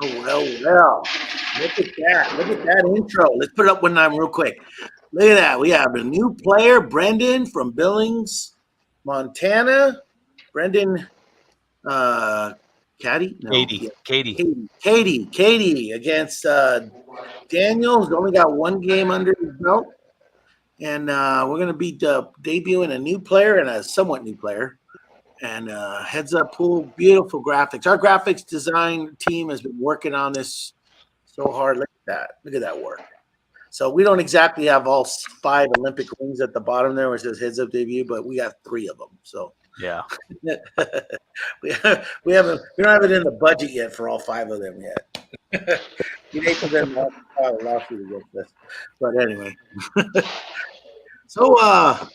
Well. Look at that. Look at that intro. Let's put it up one time real quick. Look at that. We have a new player, Brendon from Billings, Montana. Brendon Cady? No. Yeah. Cady. Cady against Daniel, who's only got one game under his belt. And we're going to be debuting a new player and a somewhat new player. And heads up pool, beautiful graphics. Our graphics design team has been working on this so hard. Look at that. Look at that work. So we don't exactly have all 5 Olympic rings at the bottom there where it says heads up debut, but we got 3 of them. So yeah, we don't have it in the budget yet for all 5 of them yet. You hate to them lawsuit against this, but anyway. So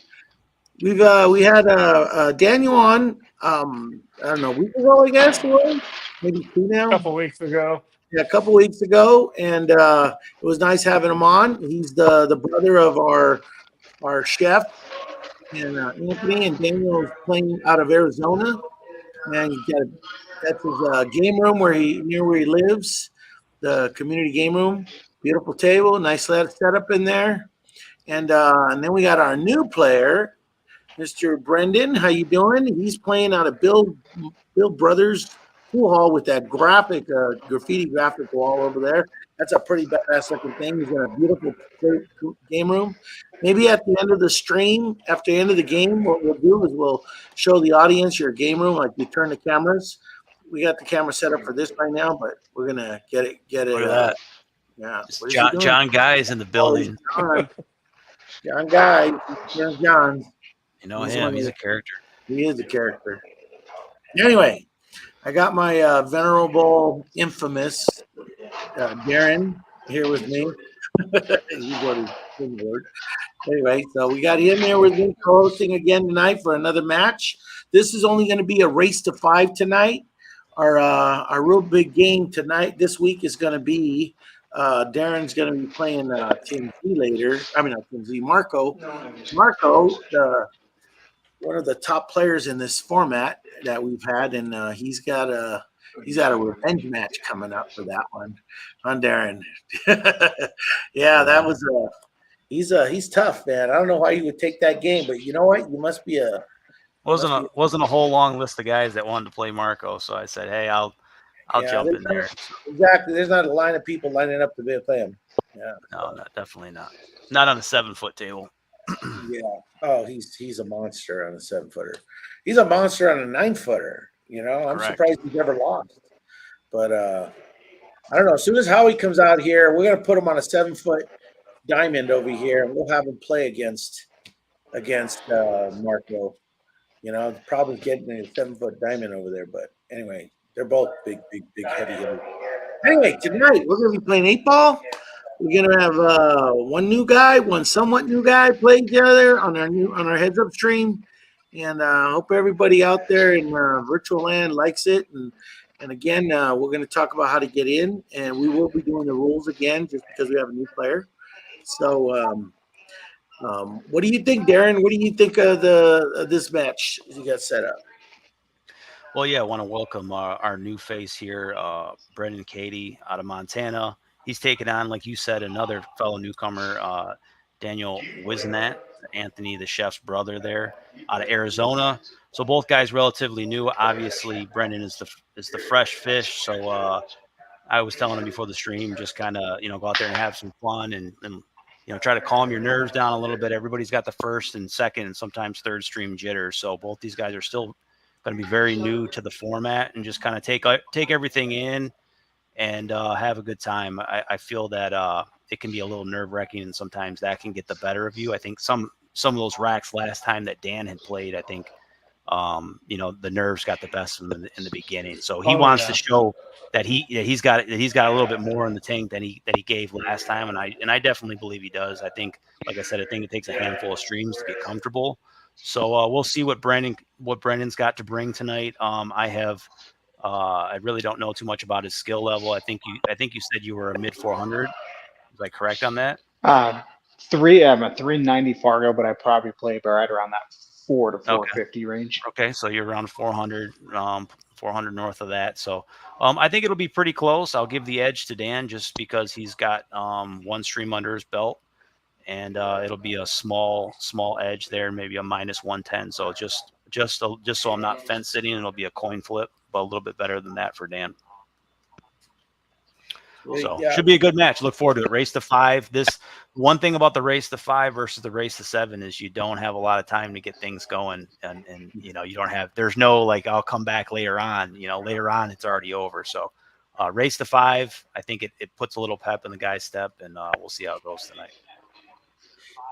we had Daniel on. I don't know, a week ago, I guess, maybe 2 now. A couple weeks ago. Yeah, a couple weeks ago, and it was nice having him on. He's the brother of our chef, and Anthony and Daniel is playing out of Arizona, and that's his game room near where he lives, the community game room. Beautiful table, nice setup in there, and then we got our new player, Mr. Brendon. How you doing? He's playing out of Bill Brothers Pool Hall with that graffiti graphic wall over there. That's a pretty badass looking thing. He's got a beautiful game room. Maybe at the end of the stream, after the end of the game, what we'll do is we'll show the audience your game room, like we turn the cameras. We got the camera set up for this by now, but we're gonna get it. Look at that. Yeah. John Guy is in the building. John Guy. John. You know him. He's a character. He is a character. Anyway, I got my venerable, infamous Darren here with me. His word. Anyway, so we got him here with me co-hosting again tonight for another match. This is only going to be a race to 5 tonight. Our real big game tonight, this week, is going to be Darren's going to be playing Tim Z later. I mean, not Tim Z, Marco. Marco, one of the top players in this format that we've had, and he's got a revenge match coming up for that one on Darren. Yeah, that was he's tough, man. I don't know why you would take that game, but you know what? You must be wasn't a whole long list of guys that wanted to play Marco, so I said, hey, I'll jump in there. Exactly. There's not a line of people lining up to play him. Yeah. No, definitely not. Not on a 7-foot table. Yeah. Oh, he's a monster on a 7-footer. He's a monster on a 9-footer. You know, I'm surprised he's never lost. But I don't know. As soon as Howie comes out here, we're gonna put him on a 7-foot diamond over here, and we'll have him play against Marco. You know, the problem is getting a 7-foot diamond over there. But anyway, they're both big, heavy. Anyway, tonight we're gonna be playing 8-ball. We're gonna have one new guy, one somewhat new guy play together on our heads up stream, and I hope everybody out there in virtual land likes it. And again, we're gonna talk about how to get in, and we will be doing the rules again just because we have a new player. So, what do you think, Darren? What do you think of this match you got set up? Well, yeah, I want to welcome our new face here, Brendon Cady out of Montana. He's taken on, like you said, another fellow newcomer, Daniel Whisenant, Anthony, the chef's brother there, out of Arizona. So both guys relatively new. Obviously, Brendon is the fresh fish. So I was telling him before the stream, just kind of go out there and have some fun and try to calm your nerves down a little bit. Everybody's got the first and second and sometimes third stream jitters. So both these guys are still going to be very new to the format and just kind of take everything in and have a good time. I feel that it can be a little nerve-wracking, and sometimes that can get the better of you. I think some of those racks last time that Dan had played, I think, the nerves got the best of him in the beginning. So he wants to show that he's got a little bit more in the tank than he gave last time, and I definitely believe he does. I think, like I said, I think it takes a handful of streams to get comfortable. So we'll see what Brendon's got to bring tonight. I really don't know too much about his skill level. I think you said you were a mid 400. Is I correct on that? I'm a 390 Fargo, but I probably play right around that 4 to Okay. 450 range. Okay, so you're around 400 north of that. So I think it'll be pretty close. I'll give the edge to Dan just because he's got one stream under his belt, and it'll be a small edge there, maybe a -110. So just so I'm not fence sitting, it'll be a coin flip, but a little bit better than that for Dan. So Yeah. should be a good match. Look forward to it. Race to 5. This one thing about the race to 5 versus the race to 7 is you don't have a lot of time to get things going, and you don't have. There's no like I'll come back later on. Later on it's already over. So race to 5, I think it puts a little pep in the guy's step, and we'll see how it goes tonight.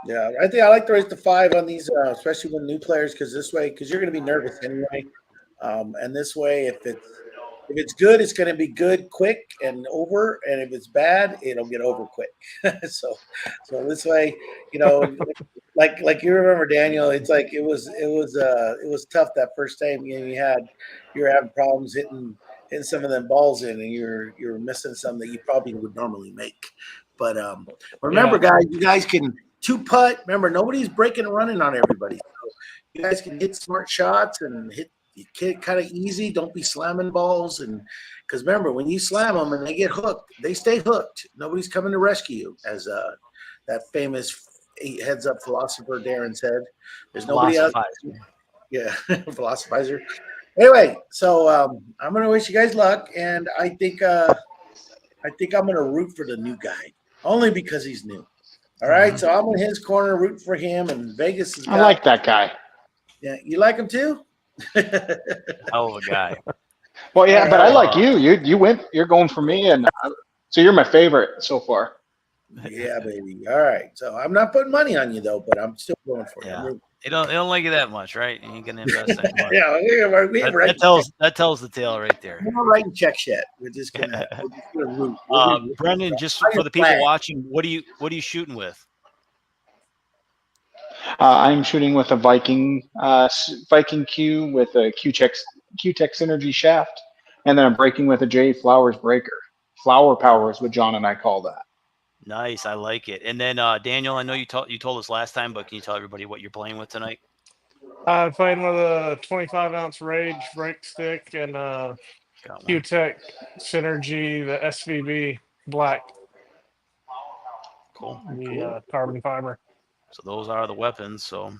Yeah, I think I like to race to 5 on these, especially when new players, because you're going to be nervous anyway, and this way, if it's good, it's going to be good, quick, and over, and if it's bad, it'll get over quick. so this way, like you remember Daniel, it's like it was tough that first time. You were having problems hitting some of them balls in, and you're missing some that you probably would normally make. But remember, guys, you guys can 2-putt. Remember, nobody's breaking and running on everybody. So you guys can hit smart shots and hit kind of easy. Don't be slamming balls. And because remember, when you slam them and they get hooked, they stay hooked. Nobody's coming to rescue you, as that famous heads-up philosopher Darren said. There's nobody out. Yeah, philosophizer. Anyway, so I'm gonna wish you guys luck, and I think I'm gonna root for the new guy only because he's new. All right, so I'm in his corner, rooting for him, and Vegas has got. I like that guy. Yeah, you like him too? Hell of a guy. Well, yeah, but I like you. You went. You're going for me, and so you're my favorite so far. Yeah, baby. All right, so I'm not putting money on you though, but I'm still going for Yeah. you. They don't like you that much, right? You ain't gonna invest that much. Yeah, that tells the tale right there. We're not writing checks yet. We're just gonna root. Brendon, just for the people watching, what are you shooting with? I'm shooting with a Viking Q with a QTech Synergy shaft, and then I'm breaking with a J Flowers breaker. Flower power is what John and I call that. Nice, I like it. And then Daniel, I know you told us last time, but can you tell everybody what you're playing with tonight? I'm playing with a 25-ounce Rage break stick and QTech Synergy, the SVB black. Cool. The carbon fiber. So those are the weapons. So.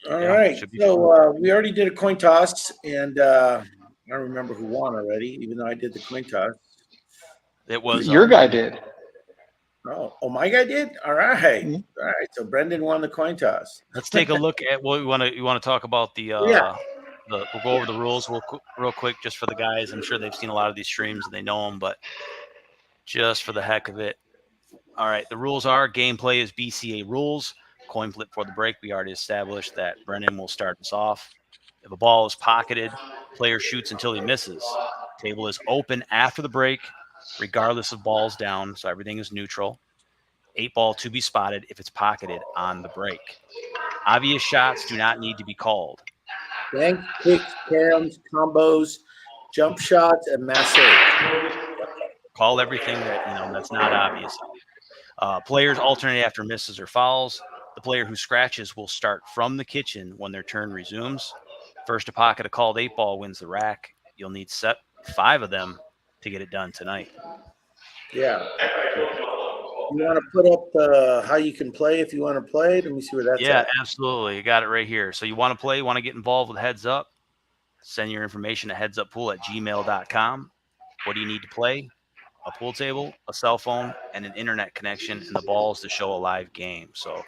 All right. So we already did a coin toss, and I don't remember who won already, even though I did the coin toss. It was your guy did. Oh, my guy did. All right, all right. So Brendon won the coin toss. Let's take a look at what you want to talk about. We'll go over the rules real quick, just for the guys. I'm sure they've seen a lot of these streams and they know them, but just for the heck of it. All right. The rules are: gameplay is BCA rules. Coin flip for the break. We already established that Brendon will start us off. If a ball is pocketed, player shoots until he misses. Table is open after the break, regardless of balls down, so everything is neutral. 8-ball to be spotted if it's pocketed on the break. Obvious shots do not need to be called. Bank, kicks, caroms, combos, jump shots, and masse. Call everything that's not obvious. Players alternate after misses or fouls. The player who scratches will start from the kitchen when their turn resumes. First to pocket a called 8-ball wins the rack. You'll need 5 of them to get it done tonight. Yeah. You want to put up how you can play if you want to play? Let me see where that's at. Yeah, absolutely. You got it right here. So you want to play, you want to get involved with Heads Up, send your information to headsuppool@gmail.com. What do you need to play? A pool table, a cell phone, and an internet connection, and the balls to show a live game. So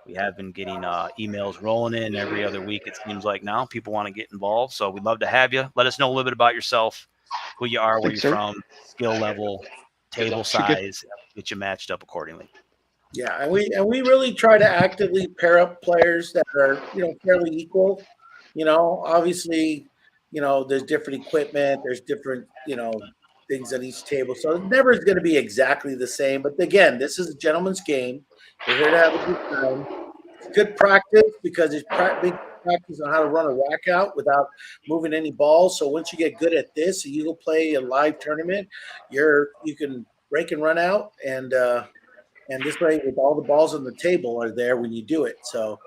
we have been getting emails rolling in every other week, it seems like now. People want to get involved. So we'd love to have you. Let us know a little bit about yourself, who you are, where you're from, skill level, table size, get you matched up accordingly. Yeah, and we really try to actively pair up players that are fairly equal. Obviously, there's different equipment, there's different things on each table, so it never is going to be exactly the same. But again, this is a gentleman's game. We're here to have a good time. It's good practice because it's big practice on how to run a rack out without moving any balls. So once you get good at this, and you go play a live tournament, you can break and run out, and this way, with all the balls on the table are there when you do it. So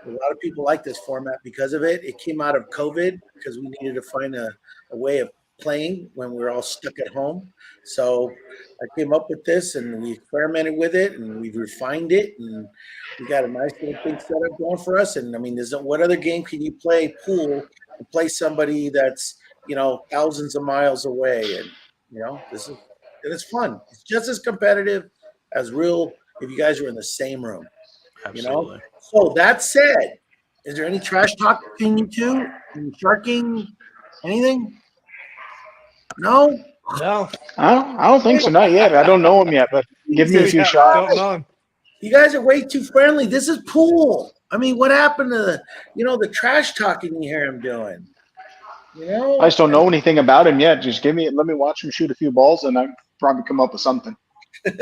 A lot of people like this format because of it. It came out of COVID because we needed to find a way of playing when we were all stuck at home. So I came up with this and we experimented with it and we've refined it and we got a nice little thing set up going for us. And I mean, what other game can you play pool and play somebody that's, thousands of miles away? And, it's fun. It's just as competitive as real if you guys are in the same room. Absolutely. So that said, is there any trash talk between you two? Any sharking? Anything? No? No. I don't think so. Not yet. I don't know him yet, but give me a Jesus few Yeah, shots. don't know. You guys are way too friendly. This is pool. I mean, what happened to the trash talking you hear him doing? I just don't know anything about him yet. Just let me watch him shoot a few balls, and I probably come up with something. Okay,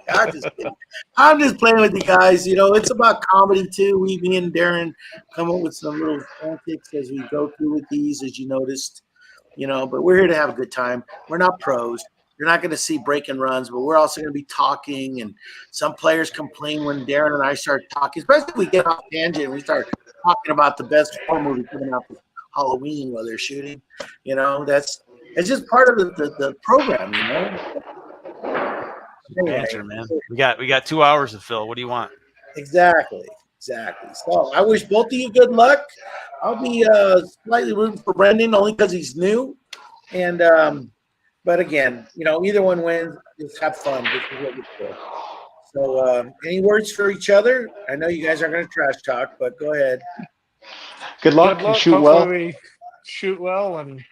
I'm just kidding. I'm just playing with you guys. It's about comedy too. Me and Darren come up with some little antics as we go through with these, as you noticed. But we're here to have a good time. We're not pros. You're not going to see break and runs, but we're also going to be talking. And some players complain when Darren and I start talking, especially if we get off tangent and we start talking about the best horror movie coming out for Halloween while they're shooting. It's just part of the program. Anyway, Answer, man. We got 2 hours to fill. What do you want? Exactly. So I wish both of you good luck. I'll be slightly rooting for Brendon only because he's new. And but again, either one wins. Just have fun. This is what we do. So any words for each other? I know you guys aren't going to trash talk, but go ahead. Good luck. Good luck. Shoot Hopefully well. we shoot well and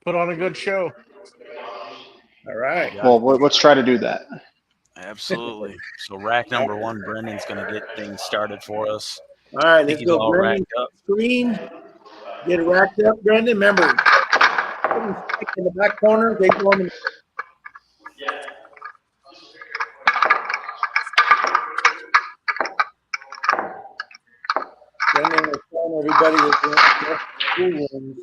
put on a good show. All right. Well, let's try to do that. Absolutely. So rack number 1, Brendan's going to get things started for us. All right, I think let's he's go. all Brendon, racked up. screen. Get it racked up, Brendon. Remember, in the back corner, they go in the Brendon was telling everybody that school rooms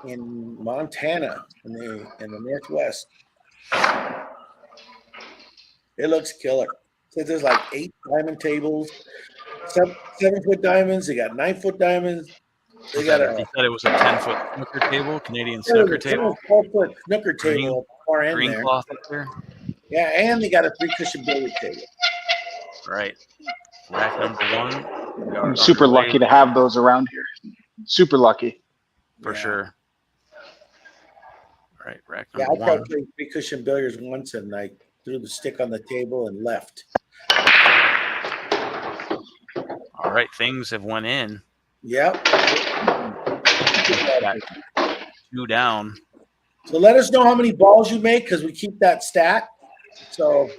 in Montana in the Northwest. It looks killer. So there's like 8 diamond tables, 7-foot diamonds. They got 9-foot diamonds. They got He said it was a 10-foot snooker table, Canadian there was snooker a table. 12-foot snooker table at the far end Green there. cloth up there. Yeah, and they got a 3-cushion billiard table. Right. Rack number 1. We are I'm super underway. lucky to have those around here. Super lucky. For sure. All right, rack Yeah, number I tried 1. playing 3-cushion billiards once, and I threw the stick on the table and left. All right, things have went in. Yep. Got 2 down. So let us know how many balls you make because we keep that stat. So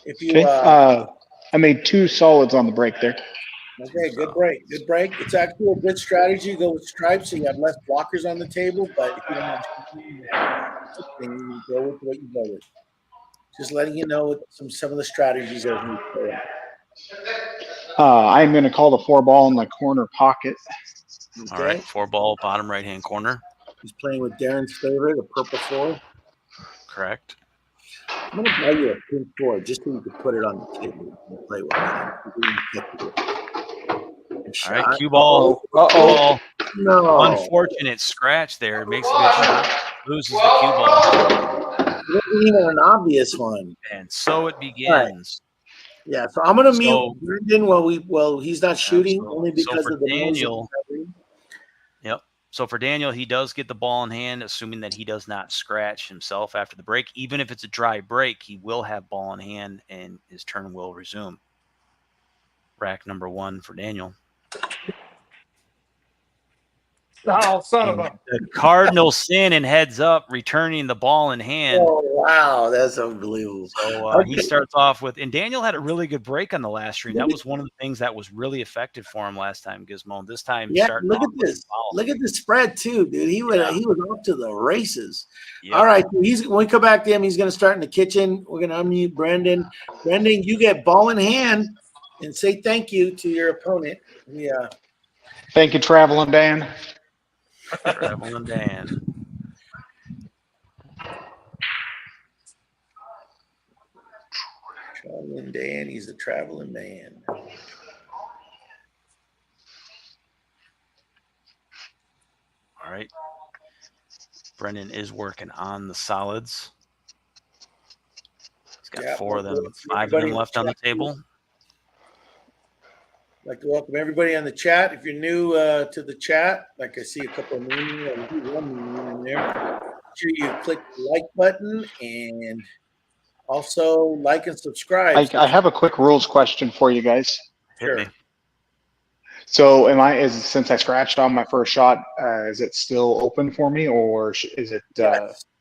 if you I made 2 solids on the break there. okay, good break. It's actually a good strategy. Go with stripes so you have less blockers on the table. But if you don't have anything, you go with what you go with. Just letting you know what some of the strategies as we play out. I'm going to call the 4-ball in the corner pocket. Okay. All right, 4-ball, bottom right-hand corner. He's playing with Darren's favorite, a purple 4. Correct. I'm going to buy you a pink 4 just so you can put it on the table and play with it. All right, cue ball. Uh-oh. No. Unfortunate scratch there. Makes a good shot. Loses the cue ball. It wasn't even an obvious one. And so it begins. Yeah, so I'm going to mute Brendon while he's not shooting, only because for of the Daniel. noise. Yep. So for Daniel, he does get the ball in hand, assuming that he does not scratch himself after the break. Even if it's a dry break, he will have ball in hand, and his turn will resume. Rack number 1 for Daniel. Oh, son of a. The Cardinal sin and heads up, returning the ball in hand. Oh, wow. That's unbelievable. So he starts off with, and Daniel had a really good break on the last stream. That was one of the things that was really effective for him last time, Gizmo. This time, look at this. Look at the spread, too, dude. He was off to the races. Yep. All right. When we come back to him, he's going to start in the kitchen. We're going to unmute Brendon. Brendon, you get ball in hand and say thank you to your opponent. Yeah. Thank you, Travelin Dan. Travelin Dan. Travelin Dan, he's a traveling man. All right. Brendon is working on the solids. He's got 4 of them, 5 of them left on the table. I'd like to welcome everybody on the chat. If you're new to the chat, like I see a couple of names in there, make sure you click the like button and also like and subscribe. I have a quick rules question for you guys. Hit me. So since I scratched on my first shot, is it still open for me, or is it?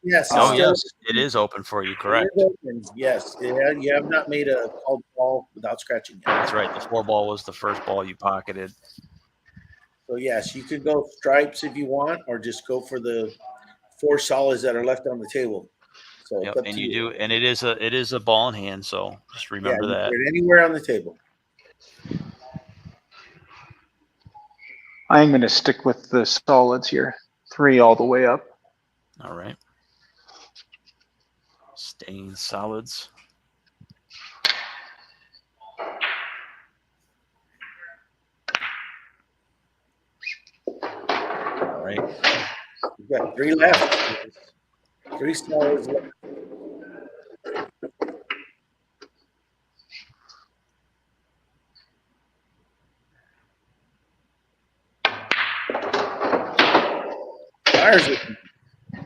Yes. Oh, yes, it is open for you. Correct. Yes. Yeah, you have not made a called ball without scratching. That's right. The 4 ball was the first ball you pocketed. So yes, you can go stripes if you want, or just go for the 4 solids that are left on the table. So yep. And you do, and it is a ball in hand. So just remember that. Put it anywhere on the table. I'm going to stick with the solids here. 3 all the way up. All right. Staying solids. All right. We've got 3 left. 3 solids left.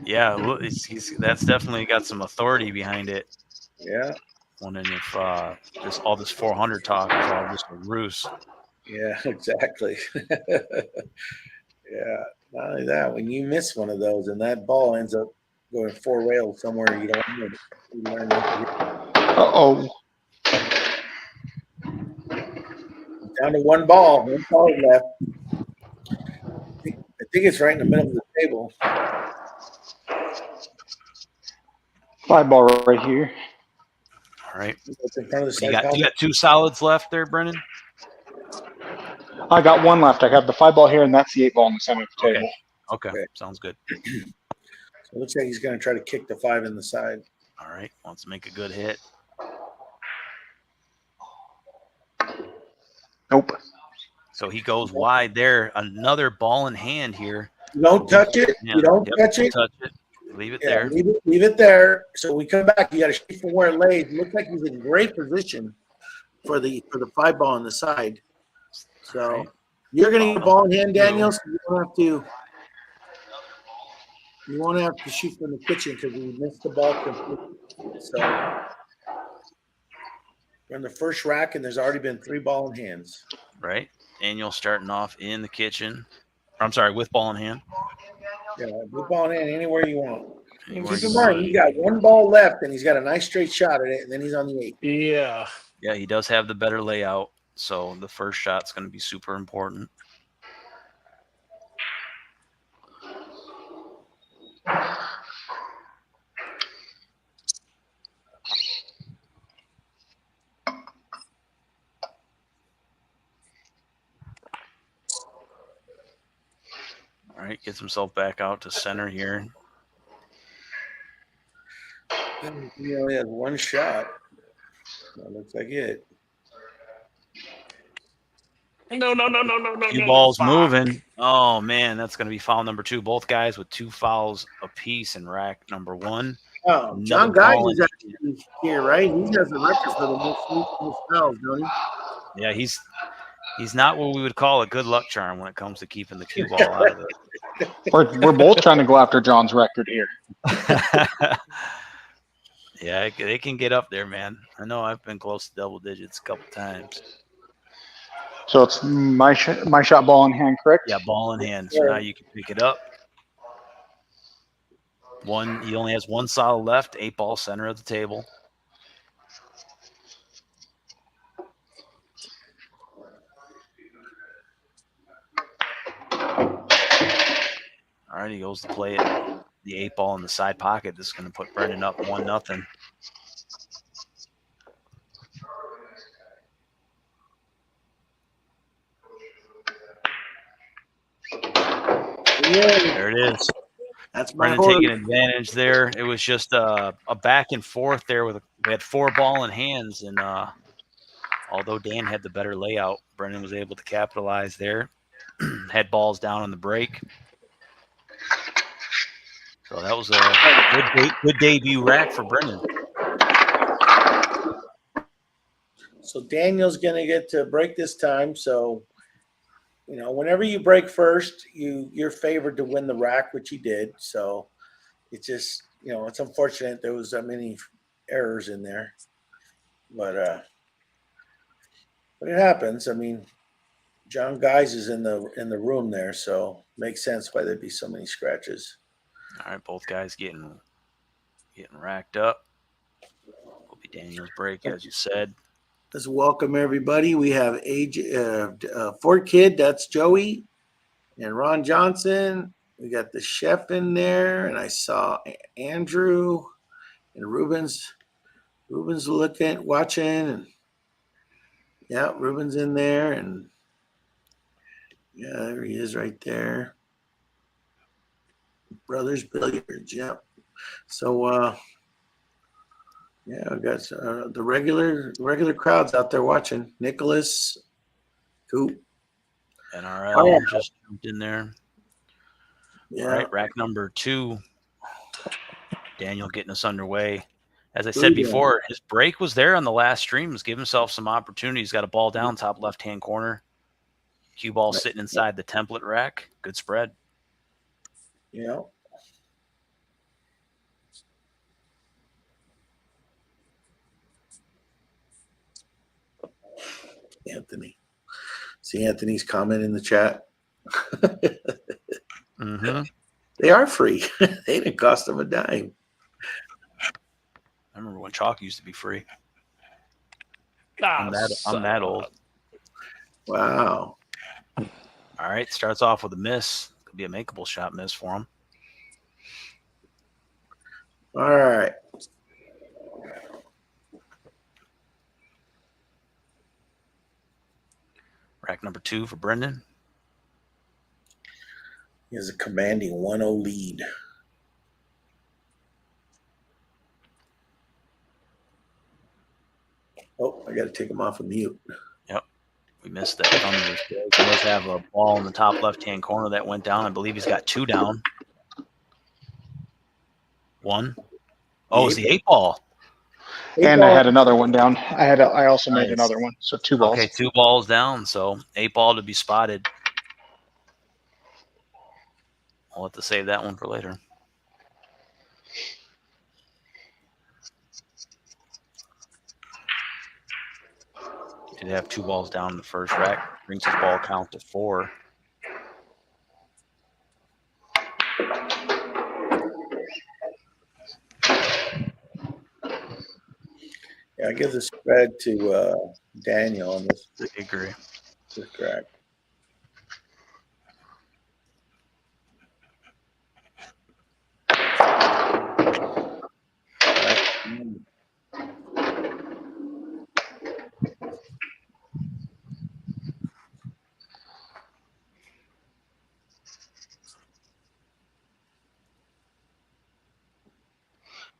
Yeah, that's definitely got some authority behind it. Yeah. Wondering if all this 400 talk is all just a ruse. Yeah, exactly. Yeah. Not only that, when you miss one of those and that ball ends up going 4 rails somewhere you don't want it. Uh-oh. Down to 1 ball. 1 ball left. I think it's right in the middle of the table. 5 ball right here. All right. It's in front of the you got 2 solids left there, Brendon? I got 1 left. I got the 5 ball here, and that's the 8 ball in the center of the table. Okay. Sounds good. So it looks like he's going to try to kick the 5 in the side. All right. Wants to make a good hit. Nope. So he goes wide there. Another ball in hand here. You don't touch it. Yeah. You don't touch it. Touch it. Leave it there. Leave it there. So we come back. You got to shoot from where it lays. It looks like he's in great position for the 5 ball on the side. So you're going to get a ball in hand, Daniel. So you won't have to shoot from the kitchen because we missed the ball completely. So we're in the first rack, and there's already been 3 ball in hands. Right. Daniel starting off in the kitchen. I'm sorry, with ball in hand. Yeah, with ball in hand anywhere you want. Anywhere Keep in mind, he's got 1 ball left, and he's got a nice straight shot at it, and then he's on the 8. Yeah. Yeah, he does have the better layout. So the first shot's going to be super important. All right, gets himself back out to center here. He only has 1 shot. That looks like it. No. Few balls moving. Oh, man, that's going to be foul number 2. Both guys with 2 fouls apiece in rack number 1. Oh, John Guy is actually here, right? He has the record for the most fouls, don't he? Yeah, he's not what we would call a good luck charm when it comes to keeping the cue ball out of it. We're both trying to go after John's record here. Yeah, they can get up there, man. I know I've been close to double digits a couple times. So it's my shot, ball in hand, correct? Yeah, ball in hand. So now you can pick it up. He only has 1 solid left. 8 ball center of the table. All right, he goes to play it. The 8 ball in the side pocket. This is going to put Brendon up 1-0. There it is. That's Brendon taking advantage there. It was just a back and forth there. We had 4 ball in hands, and although Dan had the better layout, Brendon was able to capitalize there. Had balls down on the break. So that was a good debut rack for Brendon. So Daniel's going to get to break this time. So, whenever you break first, you're favored to win the rack, which he did. So it's just, it's unfortunate there was that many errors in there, but it happens. I mean, John Guys is in the room there, so makes sense why there'd be so many scratches. All right, both guys getting racked up. Will be Daniel's break, as you said. Let's welcome everybody. We have Fort Kid, that's Joey, and Ron Johnson. We got the chef in there, and I saw Andrew and Ruben's watching, and yeah, Ruben's in there, and yeah, there he is right there. Brothers Billiards, yeah. So yeah, I got the regular crowds out there watching. Nicholas, Coop, NRL just jumped in there. yeah. All right, rack number 2. Daniel getting us underway. As I said before, his break was there on the last streams. Give himself some opportunities. Got a ball down top left-hand corner. Cue ball sitting inside the template rack. Good spread. Yeah. Anthony. See Anthony's comment in the chat. Mm-hmm. They are free. They didn't cost them a dime. I remember when chalk used to be free. I'm that old. Wow. All right, starts off with a miss. Could be a makeable shot miss for him. All right. Rack number 2 for Brendon. He has a commanding 1-0 lead. Oh, I got to take him off of mute. Yep. We missed that thunderous break. He does have a ball in the top left-hand corner that went down. I believe he's got 2 down. 1. Oh, it's the 8 ball. And I had another one down. I also made another one. So 2 balls. Okay, 2 balls down. So 8 ball to be spotted. I'll have to save that one for later. Did have 2 balls down in the first rack. Brings his ball count to 4. Yeah, I give the spread to Daniel on this. I agree. This crack.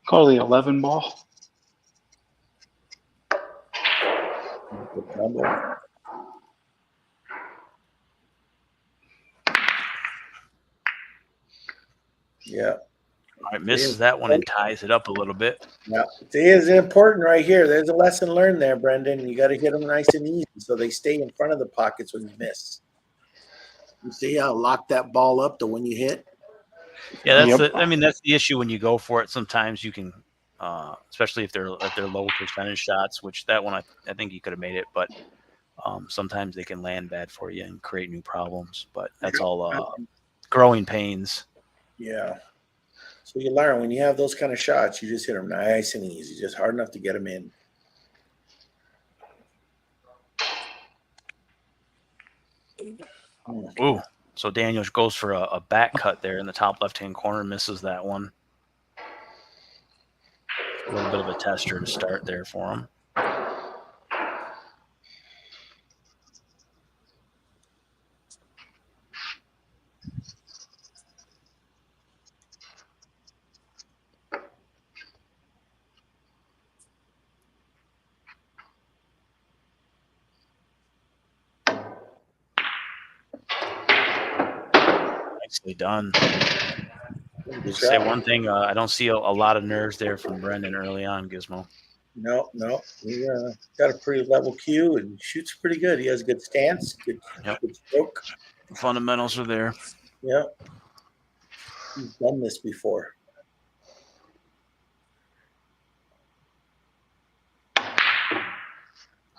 Call the 11 ball. Yeah. All right, misses that one and ties it up a little bit. Yeah, see, it's important right here. There's a lesson learned there, Brendon. You got to hit them nice and easy so they stay in front of the pockets when you miss. You see how lock that ball up to when you hit? Yeah, that's the issue when you go for it. Sometimes you can, especially if they're low percentage shots, which that one I think you could have made it, but sometimes they can land bad for you and create new problems. But that's all growing pains. Yeah. So you learn when you have those kind of shots, you just hit them nice and easy, just hard enough to get them in. Ooh. So Daniel goes for a back cut there in the top left-hand corner, misses that one. A little bit of a tester to start there for him. Nicely done. Just say one thing. I don't see a lot of nerves there from Brendon early on, Gizmo. No. He got a pretty level cue and shoots pretty good. He has a good stance, good stroke. The fundamentals are there. Yeah. He's done this before.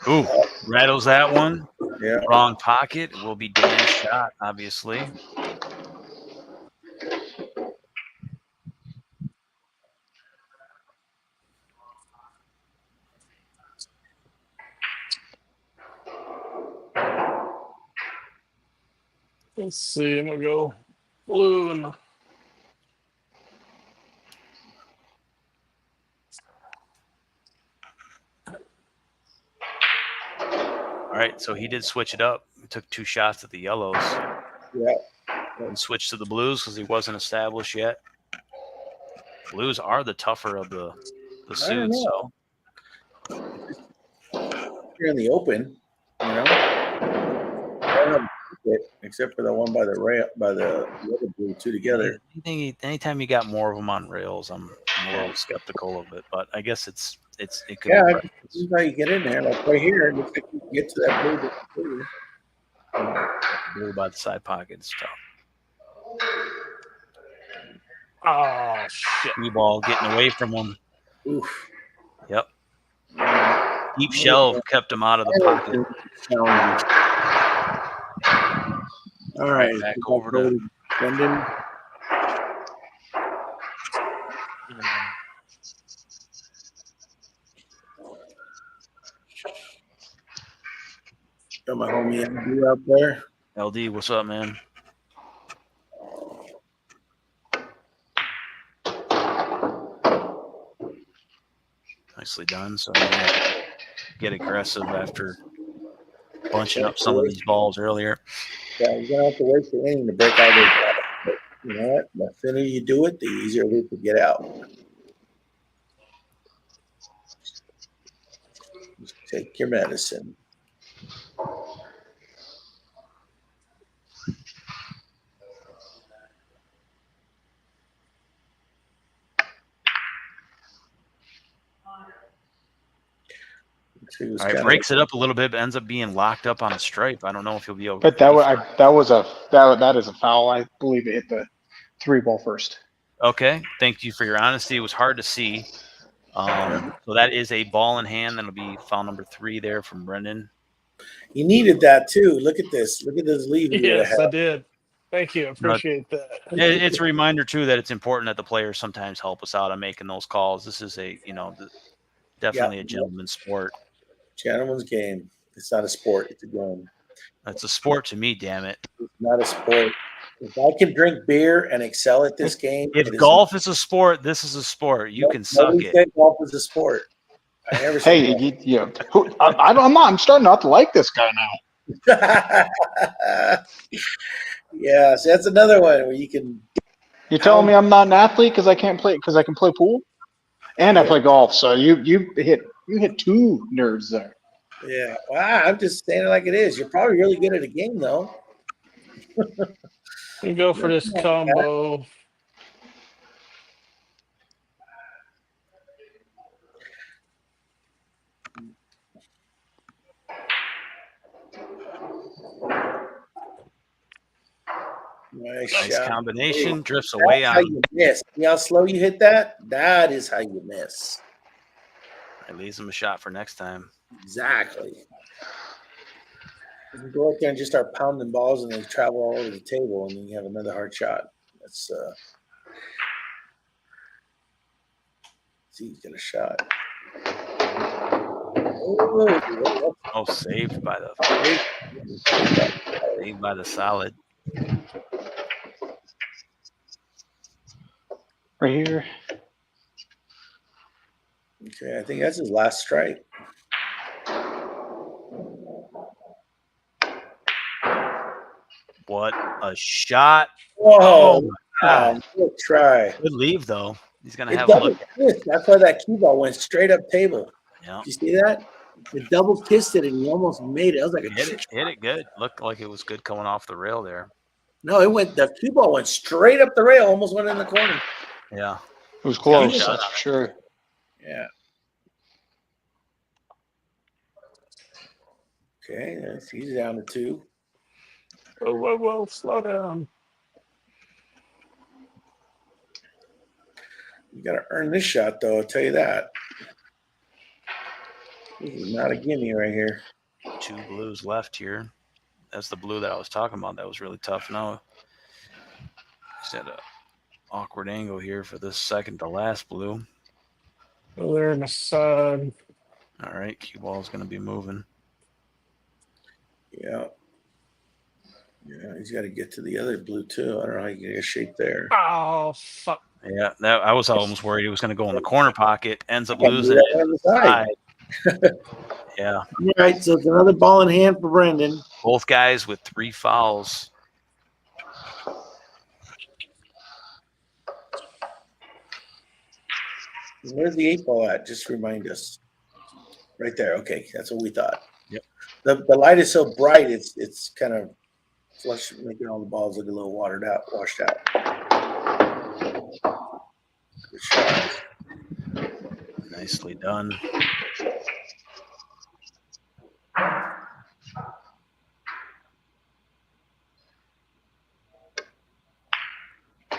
Ooh, rattles that one. Yeah. Wrong pocket. It will be Dan's shot, obviously. Let's see. I'm gonna go blue and All right, so he did switch it up. He took 2 shots at the yellows. Yeah. And switched to the blues because he wasn't established yet. Blues are the tougher of the suits. So you're in the open, you know. Except for the one by the rail, by the other blue, 2 together. Anytime you got more of them on rails, I'm a little skeptical of it. But I guess it could Yeah, be this is how you get in there. Like right here, it looks like you can get to that blue. Blue by the side pocket is tough. oh shit! Ball getting away from him. Oof. Yep. Deep shell kept him out of the pocket. All right, back over to Brendon. Got my homie LD out there. LD, what's up, man? Nicely done. So get aggressive after bunching up some of these balls earlier. Yeah, you're gonna have to wait for the inning to break out of it. You know what? The sooner you do it, the easier it is to get out. Just take your medicine. All right, breaks it up a little bit, but ends up being locked up on a stripe. I don't know if he'll be able. But that is a foul. I believe it hit the 3-ball first. Okay, thank you for your honesty. It was hard to see. So that is a ball in hand. That'll be foul number 3 there from Brendon. You needed that too. Look at this. Look at this lead. Yes, I did. Thank you. Appreciate that. It's a reminder too that it's important that the players sometimes help us out on making those calls. This is definitely a gentleman's sport. Gentleman's game. It's not a sport. It's a game. It's a sport to me, damn it. It's not a sport. If I can drink beer and excel at this game, if golf is a sport, this is a sport. You can suck it. Said golf is a sport. I never said I'm starting not to like this guy now. Yeah, so that's another one where you can. You're telling me I'm not an athlete because I can't play because I can play pool, and I play golf. So you hit 2 nerves there. Yeah, wow. I'm just saying it like it is. You're probably really good at a game, though. We go for this combo. Nice combination. Drifts away That's how you miss. See how slow you hit that? That is how you miss. It leaves him a shot for next time. Exactly. You can go out there and just start pounding balls and they travel all over the table and then you have another hard shot. That's see, he's got a shot. Oh, saved by the solid. Right here. Okay, I think that's his last strike. What a shot. Whoa. God. Good try. Good leave, though. He's going to have a look. That's why that cue ball went straight up table. Yeah. Did you see that? It double kissed it and he almost made it. I was like, hit it good. Looked like it was good coming off the rail there. No, the cue ball went straight up the rail, almost went in the corner. Yeah. It was close, that's for sure. Yeah. Okay, he's down to 2. Whoa, slow down. You got to earn this shot, though. I'll tell you that. This is not a gimme right here. 2 blues left here. That's the blue that I was talking about. That was really tough. Now, he's at an awkward angle here for this second to last blue. Oh, they're in the sun. All right, cue ball is going to be moving. Yeah. Yeah, he's got to get to the other blue, too. I don't know how you get a shape there. Oh, fuck. Yeah, I was almost worried he was going to go in the corner pocket. Ends up losing it on the side. Yeah. All right, so it's another ball in hand for Brendon. Both guys with 3 fouls. Where's the 8 ball at? Just remind us. Right there. Okay, that's what we thought. Yep. The light is so bright, it's kind of flush, making all the balls look a little washed out. Good shot. Nicely done.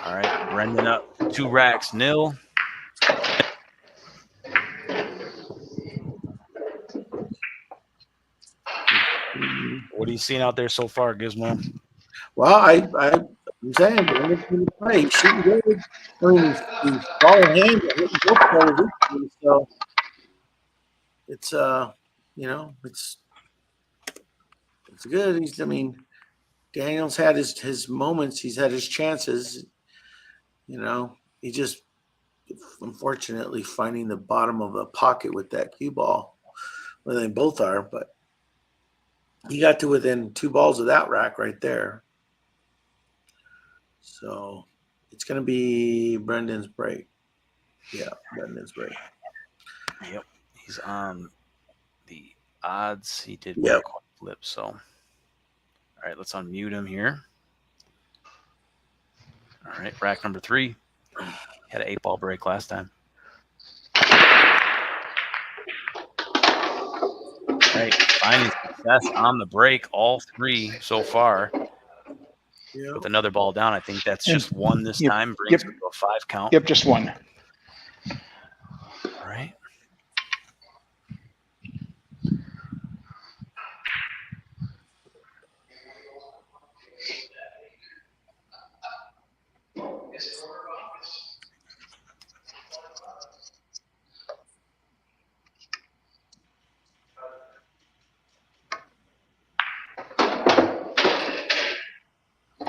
All right, Brendon up 2 racks, 0. What are you seeing out there so far, Gizmo? Well, I'm saying Brendon's going to play. He's shooting good. I mean, he's ball in hand, but hitting both balls equally, so it's it's good. Daniel's had his moments. He's had his chances. He just unfortunately finding the bottom of the pocket with that cue ball. Well, they both are, but he got to within 2 balls of that rack right there. So it's going to be Brendon's break. Yeah, Brendon's break. Yep, he's on the odds. He did Yep. coin flip, so. All right, let's unmute him here. All right, rack number 3. Had an 8-ball break last time. All right, finding success on the break, all 3 so far. Yep. With another ball down, I think that's just 1 this time. Brings it to a 5 count. Yep, just 1. All right.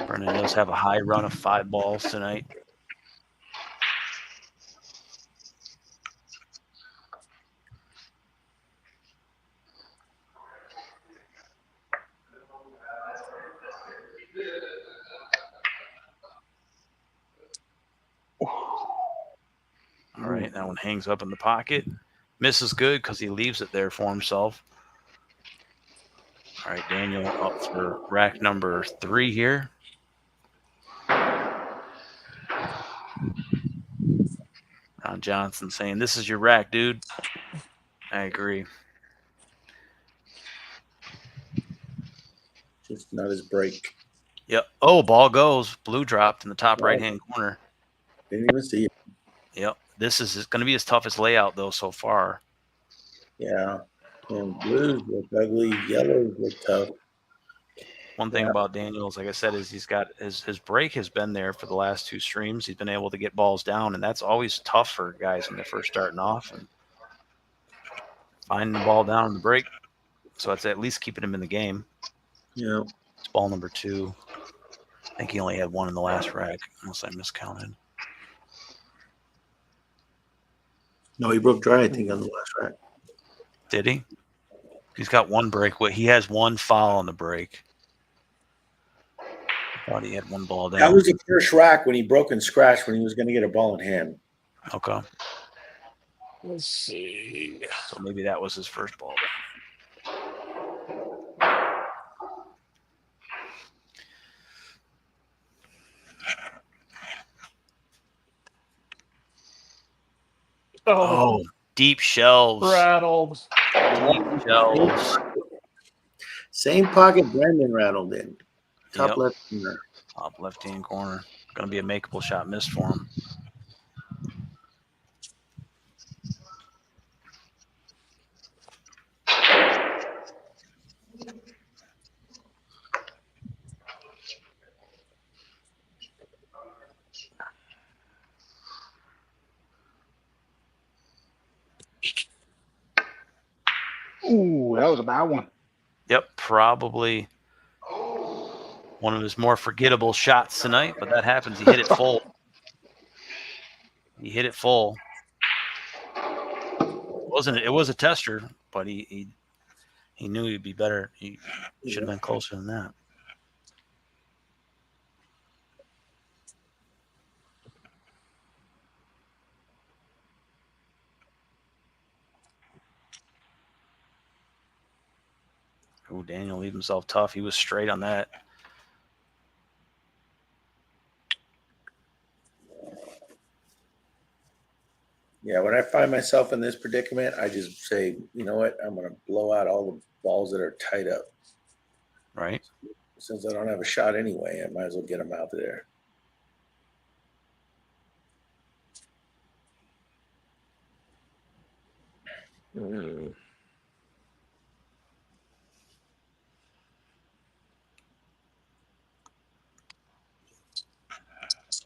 Brendon does have a high run of 5 balls tonight. All right, that one hangs up in the pocket. Misses good because he leaves it there for himself. All right, Daniel up for rack number 3 here. Ron Johnson saying, "This is your rack, dude." I agree. Just not his break. Yep. Oh, ball goes. Blue dropped in the top right-hand corner. Didn't even see it. Yep. This is going to be his toughest layout, though, so far. Yeah. And blues look ugly. Yellows look tough. One thing about Daniels, like I said, is he's got his break has been there for the last 2 streams. He's been able to get balls down, and that's always tough for guys when they're first starting off and finding the ball down in the break. So it's at least keeping him in the game. Yeah. It's ball number 2. I think he only had 1 in the last rack, unless I miscounted. No, he broke dry, I think, on the last rack. Did he? He's got 1 break. He has 1 foul on the break. I thought he had 1 ball down. That was the first rack when he broke and scratched when he was going to get a ball in hand. Okay. Let's see. So maybe that was his first ball down. Oh, deep shelves. Rattled. Deep shelves. Same pocket Brendon rattled in. Top Yep. left corner. Top left-hand corner. Going to be a makeable shot missed for him. Ooh, that was a bad one. Yep, probably one of his more forgettable shots tonight, but that happens. He hit it full. He hit it full. It was a tester, but he knew he'd be better. He should have been closer than that. Oh, Daniel leave himself tough. He was straight on that. Yeah, when I find myself in this predicament, I just say, you know what? I'm going to blow out all the balls that are tied up. Right. Since I don't have a shot anyway, I might as well get them out of there.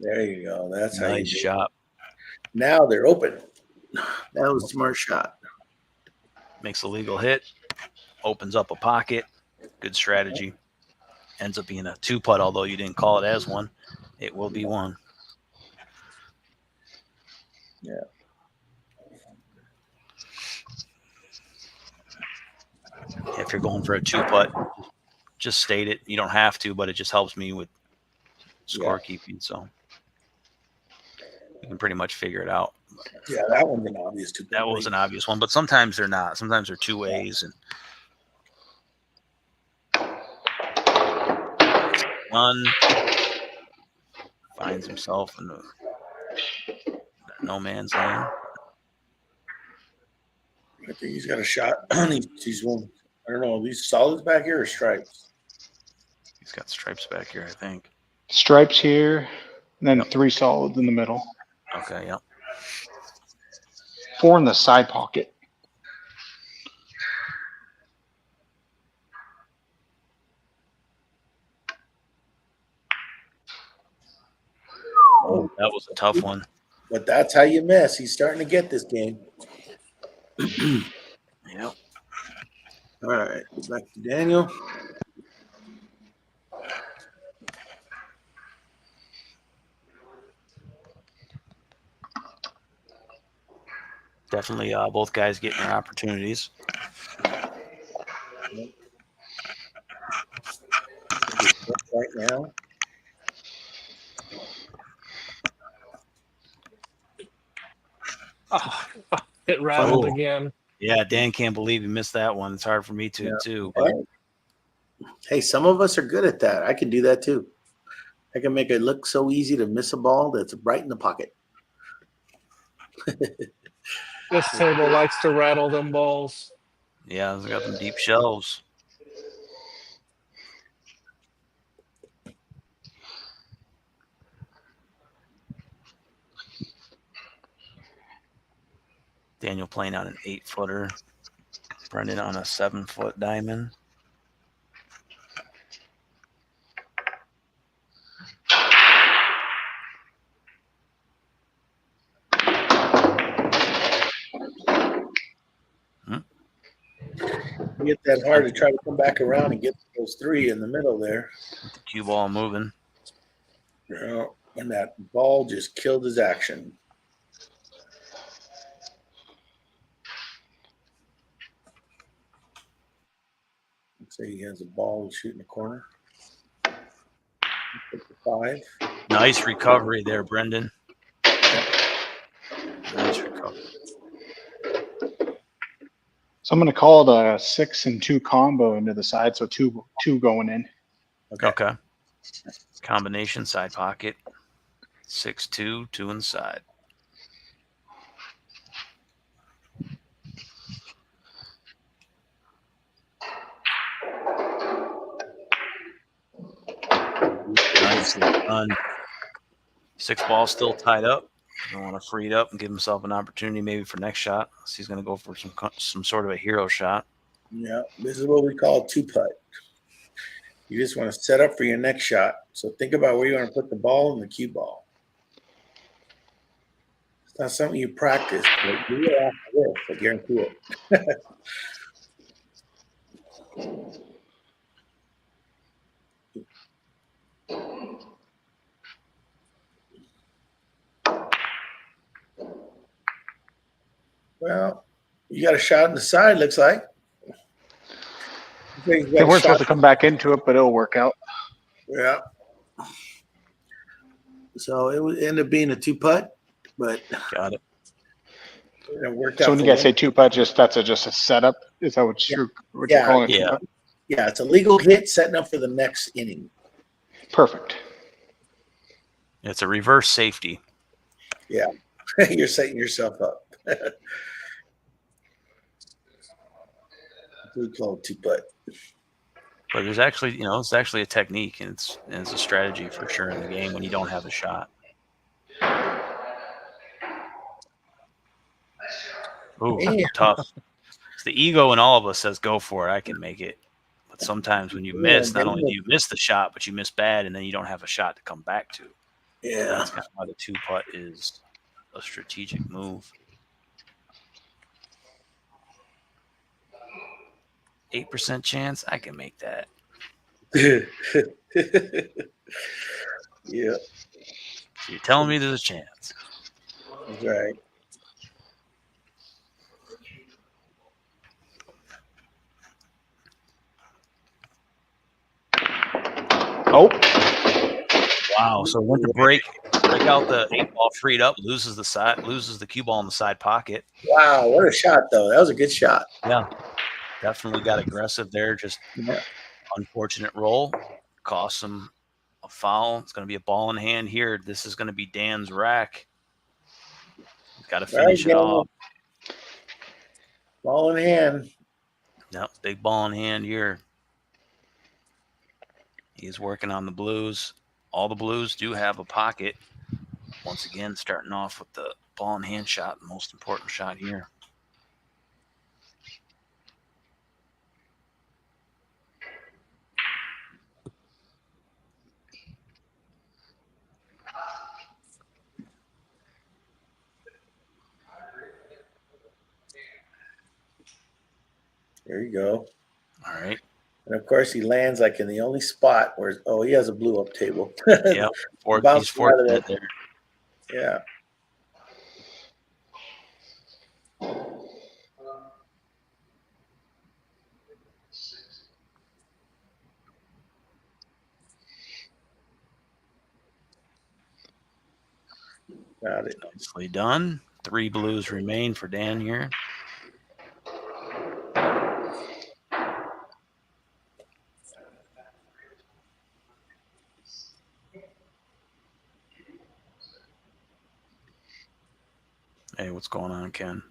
There you go. That's how you Nice shot. Now they're open. That was a smart shot. Makes a legal hit. Opens up a pocket. Good strategy. Ends up being a 2-putt, although you didn't call it as one. It will be one. Yeah. If you're going for a 2-putt, just state it. You don't have to, but it just helps me with scorekeeping. So you can pretty much figure it out. Yeah, that one's an obvious 2-putt. That was an obvious one, but sometimes they're not. Sometimes they're 2 ways. And one finds himself in the no man's land. I think he's got a shot on these one. I don't know. Are these solids back here or stripes? He's got stripes back here, I think. Stripes here, and then 3 solids in the middle. Okay, yep. 4 in the side pocket. Oh, that was a tough one. But that's how you miss. He's starting to get this game. Yep. All right, back to Daniel. Definitely both guys getting their opportunities. Right now. It rattled again. Yeah, Dan can't believe he missed that one. It's hard for me too. But hey, some of us are good at that. I can do that too. I can make it look so easy to miss a ball that's right in the pocket. This table likes to rattle them balls. Yeah, they got them deep shelves. Daniel playing on an 8-footer. Brendon on a 7-foot diamond. You get that hard to try to come back around and get those 3 in the middle there. The cue ball moving. And that ball just killed his action. Looks like he has a ball to shoot in the corner. 5. Nice recovery there, Brendon. Nice recovery. So I'm going to call it a 6 and 2 combo into the side, so two going in. Okay. Combination side pocket. 6-2, 2 inside. nicely done. 6 ball still tied up. I want to free it up and give himself an opportunity maybe for next shot. So he's going to go for some sort of a hero shot. Yeah, this is what we call two-putt. You just want to set up for your next shot. So think about where you want to put the ball and the cue ball. It's not something you practice, but you will after this. I guarantee it. Well, you got a shot on the side, looks like. They weren't supposed to come back into it, but it'll work out. Yeah. So it would end up being a two-putt, but got it. It worked out. So when you guys say two-putt, that's just a setup? Is that what you're calling a two-putt? Yeah, it's a legal hit setting up for the next inning. Perfect. It's a reverse safety. Yeah, you're setting yourself up. We call it two-putt. But there's actually, it's actually a technique, and it's a strategy for sure in the game when you don't have a shot. Ooh, tough. It's the ego in all of us says, go for it, I can make it. But sometimes when you miss, not only do you miss the shot, but you miss bad, and then you don't have a shot to come back to. Yeah. So that's kind of why the two-putt is a strategic move. 8% chance, I can make that. Yeah. So you're telling me there's a chance. That's right. Oh. Wow. So went to break out the 8-ball freed up, loses the cue ball in the side pocket. Wow, what a shot though. That was a good shot. Yeah. Definitely got aggressive there. Just unfortunate roll. Cost him a foul. It's going to be a ball in hand here. This is going to be Dan's rack. He's got to finish it off. Ball in hand. Yep, big ball in hand here. He's working on the blues. All the blues do have a pocket. Once again, starting off with the ball in hand shot, the most important shot here. There you go. All right. And of course, he lands like in the only spot where he has a blue up table. Yeah, he's fortunate there. Yeah. Got it. Nicely done. 3 blues remain for Dan here. Hey, what's going on, Ken?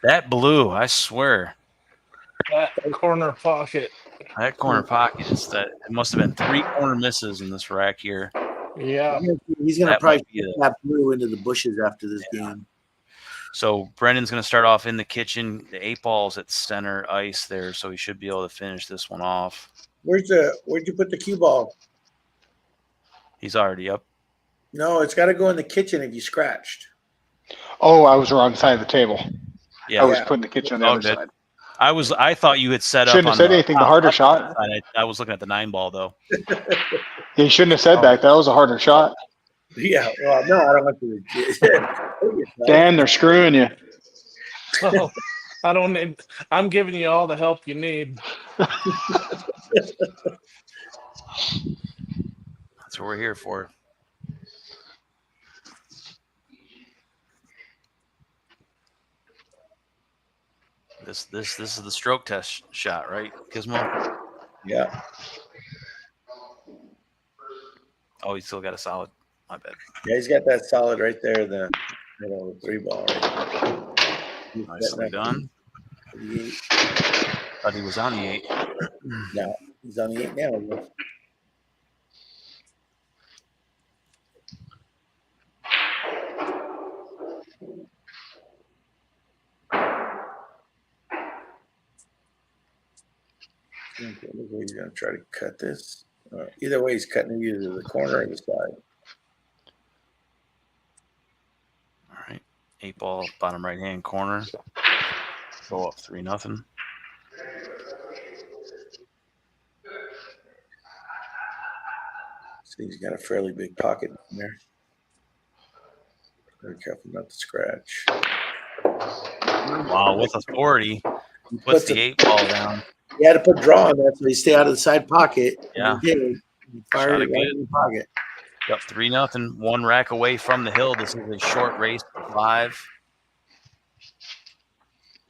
That blue, I swear. That corner pocket. That corner pocket it must have been 3 corner misses in this rack here. Yeah. He's going to probably put that blue into the bushes after this game. So Brendon's going to start off in the kitchen. The 8-ball's at center ice there, so he should be able to finish this one off. Where'd you put the cue ball? He's already up. No, it's got to go in the kitchen if you scratched. Oh, I was wrong side of the table. Yeah, I was putting the kitchen on the other side. I thought you had set shouldn't up. Shouldn't have said anything. The harder shot. I was looking at the 9-ball though. You shouldn't have said that. That was a harder shot. Yeah. Well, no, I don't want to. Dan, they're screwing you. Oh, I don't need. I'm giving you all the help you need. That's what we're here for. This is the stroke test shot, right, Gizmo? Yeah. Oh, he's still got a solid. My bad. Yeah, he's got that solid right there, the 3-ball. Right? Nicely done. Thought he was on the 8. No, he's on the 8 now. He's going to try to cut this. Either way, he's cutting either the corner or the side. All right. 8 ball, bottom right-hand corner. Go up 3-0. So he's got a fairly big pocket in there. Very careful not to scratch. Wow, with authority, puts the 8 ball down. He had to put draw on that so he stay out of the side pocket. Yeah. He did. He fired it right in the pocket. Yep, 3-0. 1 rack away from the hill. This is a short race to 5.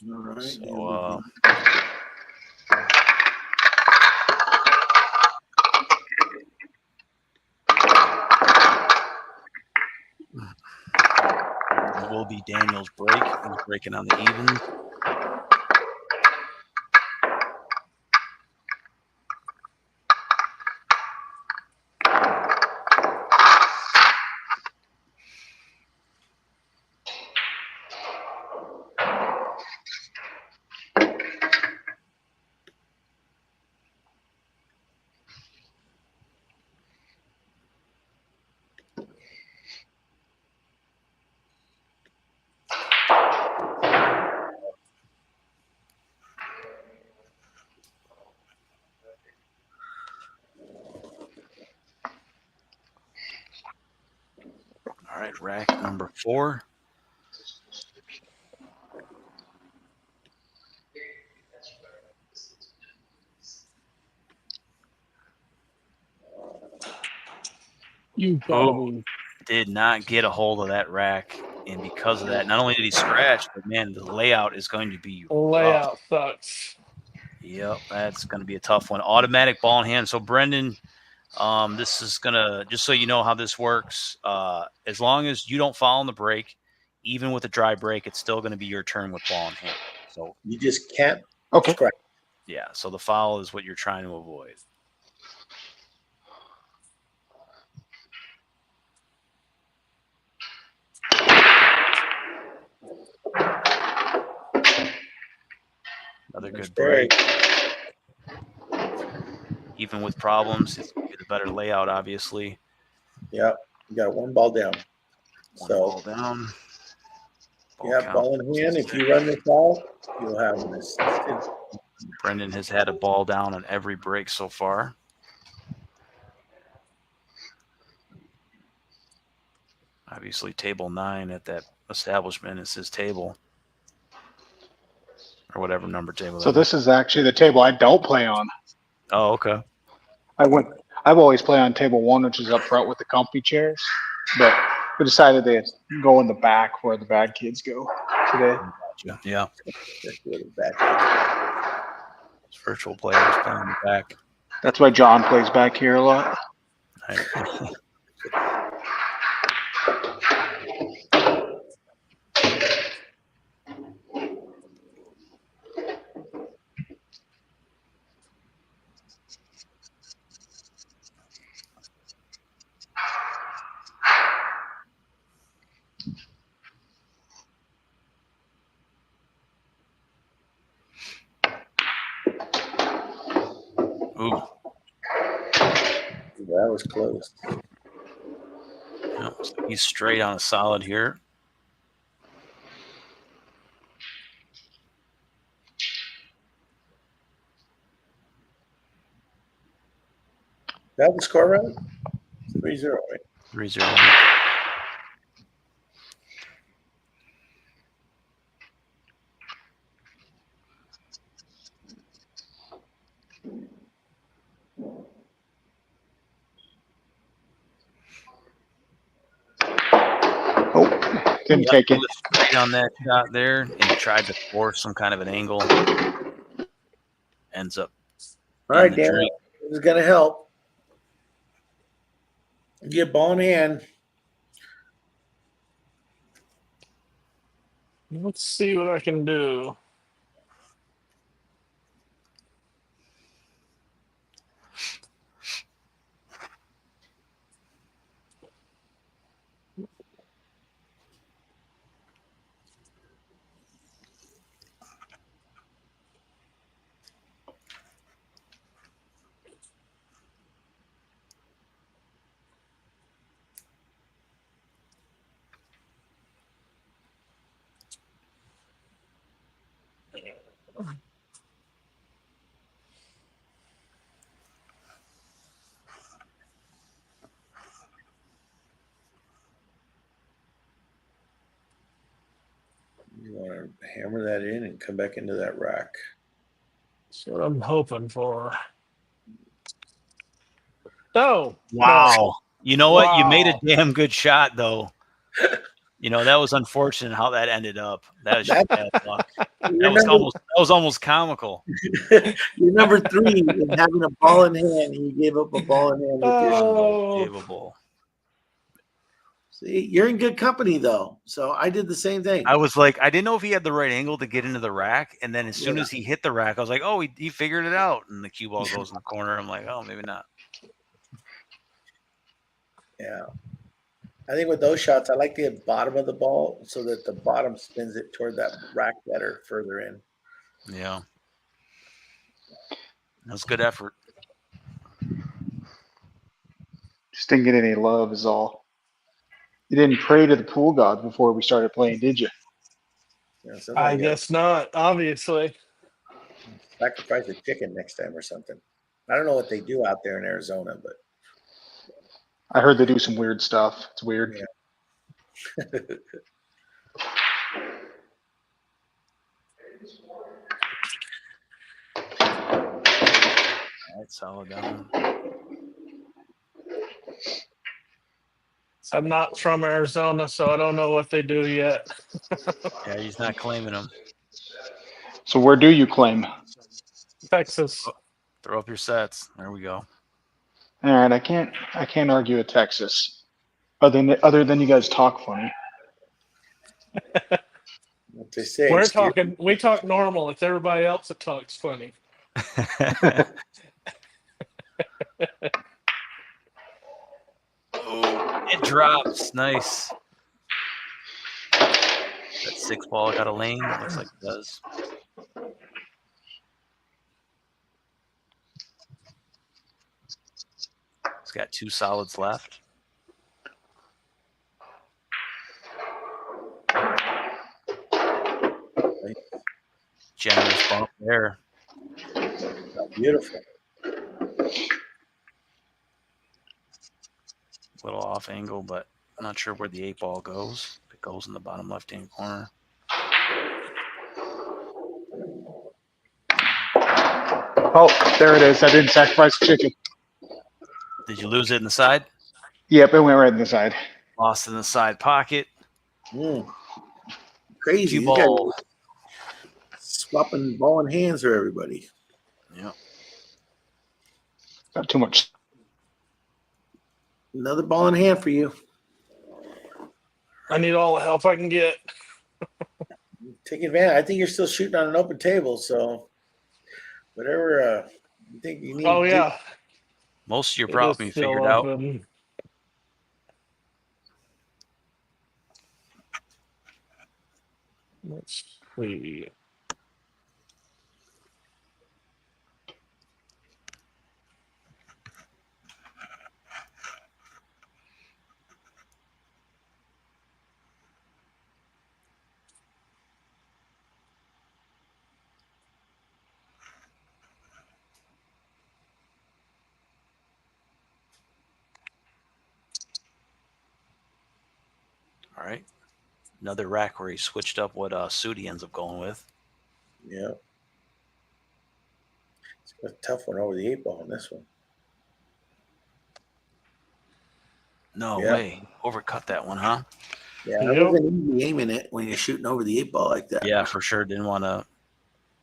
All right. So, it will be Daniel's break. He's breaking on the evens. All right, rack number 4. You gotta be. Did not get a hold of that rack, and because of that, not only did he scratch, but man, the layout is going to be Layout rough. sucks. Yep, that's going to be a tough one. Automatic ball in hand. So Brendon, this is gonna, just so you know how this works. As long as you don't foul on the break, even with a dry break, it's still going to be your turn with ball in hand. So you just can't scratch. Yeah, so the foul is what you're trying to avoid. Another good break. Even with problems, it's going to be the better layout, obviously. Yep, you got 1 ball down. Ball down. Ball in hand. If you run this ball, you'll have this. Brendon has had a ball down on every break so far. Obviously, table 9 at that establishment is his table. Or whatever number table. So this is actually the table I don't play on. Oh, okay. I've always played on table 1, which is up front with the comfy chairs. But we decided to go in the back where the bad kids go today. Yeah. Virtual players playing in the back. That's why John plays back here a lot. Right. Ooh. That was close. Yeah, so he's straight on a solid here. That the score right? 3-0, right? 3-0. Didn't take it. Straight on that shot there, and he tried to force some kind of an angle. Ends up. All right, Dan. This is going to help. Get ball in hand. Let's see what I can do. You want to hammer that in and come back into that rack. That's what I'm hoping for. Oh, Wow. You know what? You made a Wow. damn good shot, though. That was unfortunate how that ended up. That was just bad luck. That was almost comical. You're number 3 in having a ball in hand. You gave up a ball in hand with your shot. Unbelievable. See, you're in good company though. So I did the same thing. I was like, I didn't know if he had the right angle to get into the rack, and then as soon as he hit the rack, I was like, oh, he figured it out, and the cue ball goes in the corner. I'm like, oh, maybe not. Yeah. I think with those shots, I like the bottom of the ball so that the bottom spins it toward that rack better further in. Yeah. That's good effort. Just didn't get any love is all. You didn't pray to the pool gods before we started playing, did you? Yeah, I guess not, obviously. Sacrifice a chicken next time or something. I don't know what they do out there in Arizona, but I heard they do some weird stuff. It's weird. yeah. All right, solid down. I'm not from Arizona, so I don't know what they do yet. Yeah, he's not claiming them. So where do you claim? Texas. Throw up your sets. There we go. All right, I can't argue with Texas. Other than you guys talk funny. What they say. We talk normal. It's everybody else that talks funny. Oh, it drops. Nice. That 6 ball got a lane. Looks like it does. It's got 2 solids left. Generous bump there. Beautiful. Little off angle, but I'm not sure where the 8 ball goes. It goes in the bottom left-hand corner. Oh, there it is. I didn't sacrifice the chicken. Did you lose it in the side? Yep, it went right in the side. Lost in the side pocket. Crazy. Cue ball. Swapping ball and hands for everybody. Yeah. Got too much. Another ball in hand for you. I need all the help I can get. Take advantage. I think you're still shooting on an open table, so whatever you think you need. Oh yeah. Most of your problem you figured out. Let's see. All right. Another rack where he switched up what Sudi ends up going with. Yeah. It's a tough one over the 8 ball on this one. No way. Overcut that one, huh? Yeah, it wasn't easy aiming it when you're shooting over the 8 ball like that. Yeah, for sure. Didn't want to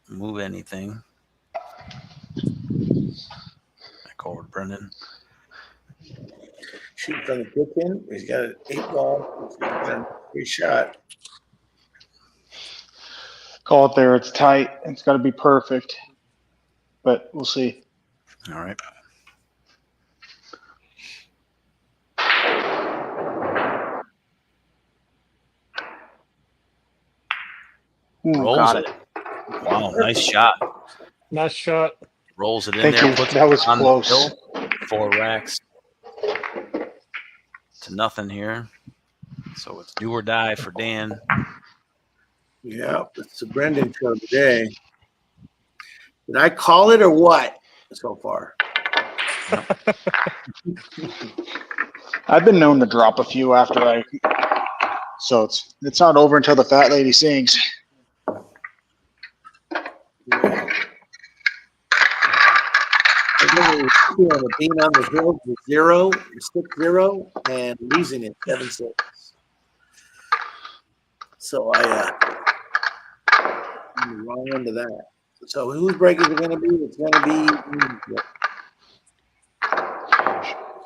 move anything. Back over to Brendon. Shooting from the kitchen. He's got an 8 ball. He's got a great shot. Call it there. It's tight. It's got to be perfect, but we'll see. All right. Ooh, Rolls got it. it. Wow, nice shot. Nice shot. Rolls it in Thank there. you. Puts That was it on close. the hill. 4 racks to nothing here. So it's do or die for Dan. Yeah, it's the Brendon show today. Did I call it or what so far? I've been known to drop a few after I. So it's not over until the fat lady sings. Yeah. Being on the hill with 6-0, and losing it 7-6. So I'm the wrong end of that. So whose break is it going to be? It's going to be.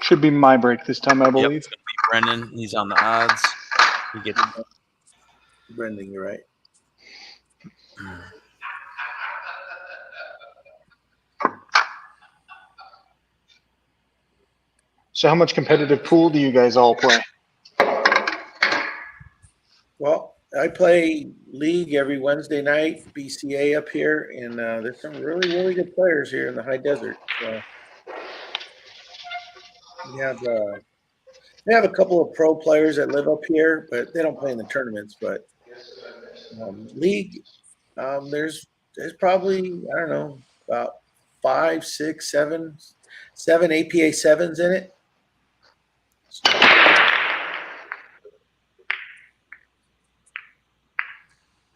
Should be my break this time, I Yep, believe. it's going to be Brendon. He's on the odds. He gets Brendon, you're right. So how much competitive pool do you guys all play? Well, I play league every Wednesday night, BCA up here, and there's some really, really good players here in the high desert. So we have a couple of pro players that live up here, but they don't play in the tournaments. But league, there's probably, I don't know, about 5, 6, 7 APA 7s in it.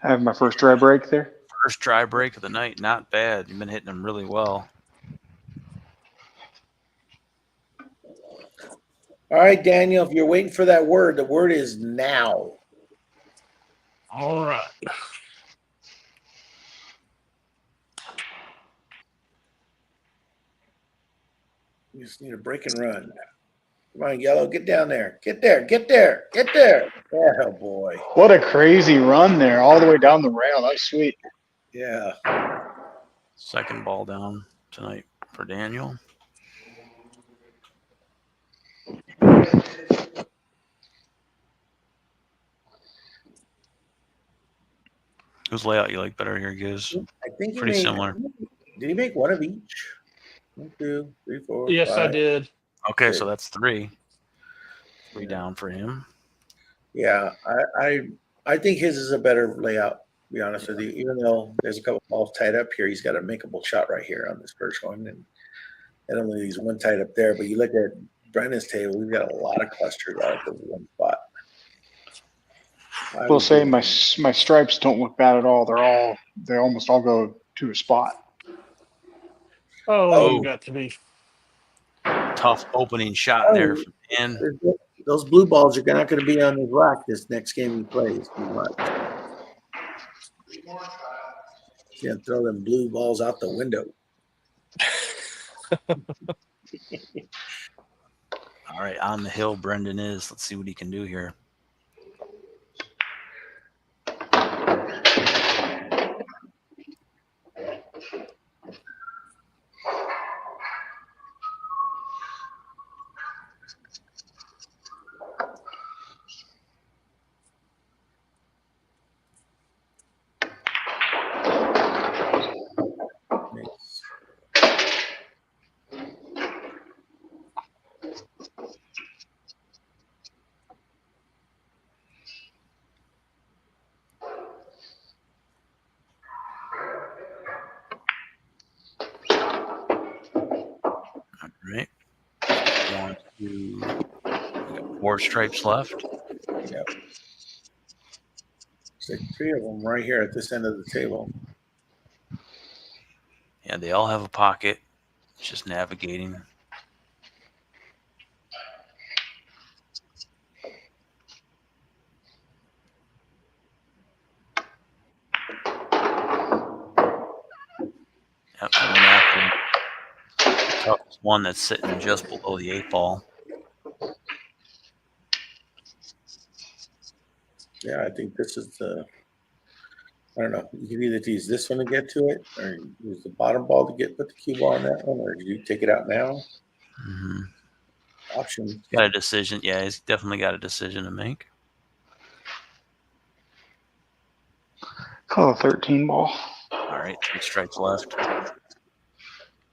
I have my first dry break there. first dry break of the night. Not bad. You've been hitting them really well. All right, Daniel, if you're waiting for that word, the word is now. All right. You just need a break and run. Come on, Yellow, get down there. Get there, get there, get there. Oh, boy. What a crazy run there, all the way down the rail. That was sweet. Yeah. Second ball down tonight for Daniel. Whose layout you like better here, Giz? I think he Pretty made, similar. Did he make one of each? 1, 2, 3, 4, Yes, 5. I did. Okay, 6. so that's 3. 3 down for him. Yeah, I think his is a better layout, to be honest with you. Even though there's a couple balls tied up here, he's got a makeable shot right here on this first one. And only leaves one tied up there. But you look at Brennan's table, we've got a lot of clusters out at the one spot. I will say my stripes don't look bad at all. They almost all go to a spot. Oh, you got to be. Tough opening shot there from Dan. Those blue balls are not going to be on his rack this next game he plays. Yeah, throw them blue balls out the window. All right, on the hill, Brendon is. Let's see what he can do here. All right. 1, 2. We got 4 stripes left. Yep. There's like 3 of them right here at this end of the table. Yeah, they all have a pocket. It's just navigating. Yep, I went after the toughest one that's sitting just below the 8 ball. Yeah, I think this is I don't know. You can either use this one to get to it, or use the bottom ball to put the cue ball on that one, or you take it out now. Mm-hmm. Options. Got a decision. Yeah, he's definitely got a decision to make. Call a 13 ball. All right, 3 strikes left.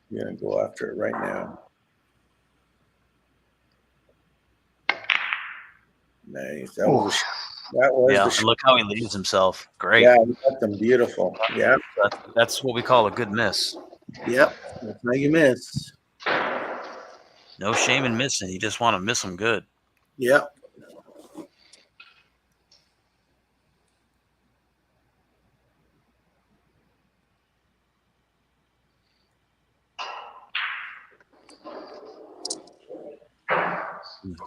You're gonna go after it right now. Nice. That was yeah. And look how he leaves himself. Great. Yeah, you got them beautiful. Yeah. That's what we call a good miss. Yep. That's how you miss. No shame in missing. You just want to miss them good. Yep.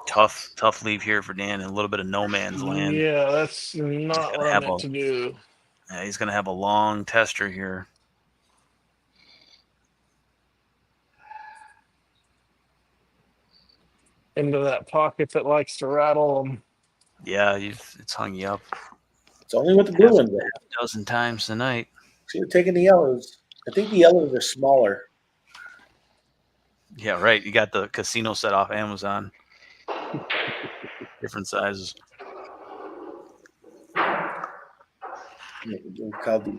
Tough leave here for Dan, and a little bit of no man's land. Yeah, that's not what I meant to do. Yeah, he's going to have a long tester here. Into that pocket that likes to rattle them. Yeah, it's hung you up. It's only with the blue ones. Half a dozen times tonight. Should have taken the yellows. I think the yellows are smaller. Yeah, right. You got the casino set off Amazon. Different sizes.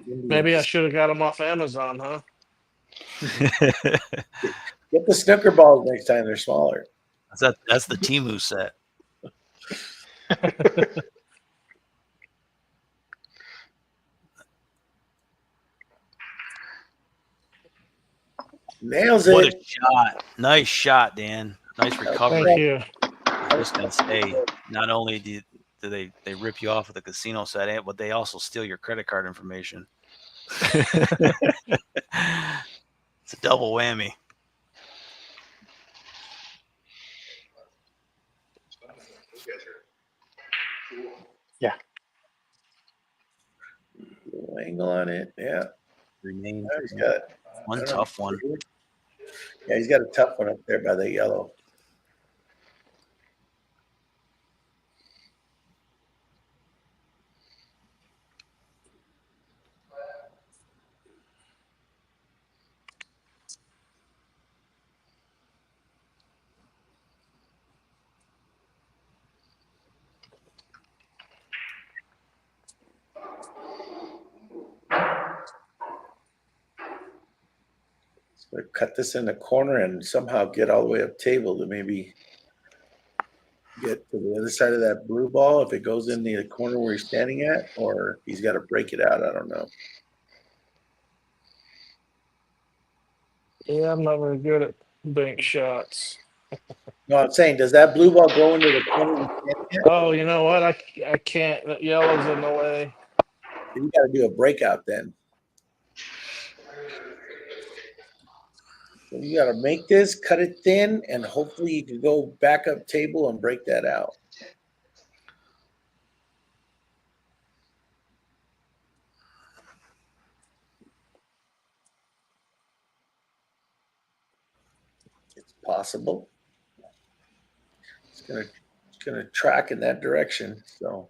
Maybe I should have got them off Amazon, huh? Get the snooker balls next time; they're smaller. That's the Temu set. Nails it. What a shot. Nice shot, Dan. Nice recovery. Thank you. I was going to say, not only do they rip you off with a casino set, but they also steal your credit card information. It's a double whammy. Yeah. Little angle on it. Yeah. Remains. He's got one tough one. Yeah, he's got a tough one up there by the yellow. So cut this in the corner and somehow get all the way up table to maybe get to the other side of that blue ball if it goes in the corner where he's standing at, or he's got to break it out. I don't know. Yeah, I'm not very good at bank shots. No, I'm saying, does that blue ball go into the corner? Oh, you know what? I can't. That yellow's in the way. You got to do a breakout then. So you got to make this, cut it thin, and hopefully you can go back up table and break that out. It's possible. It's gonna track in that direction. So.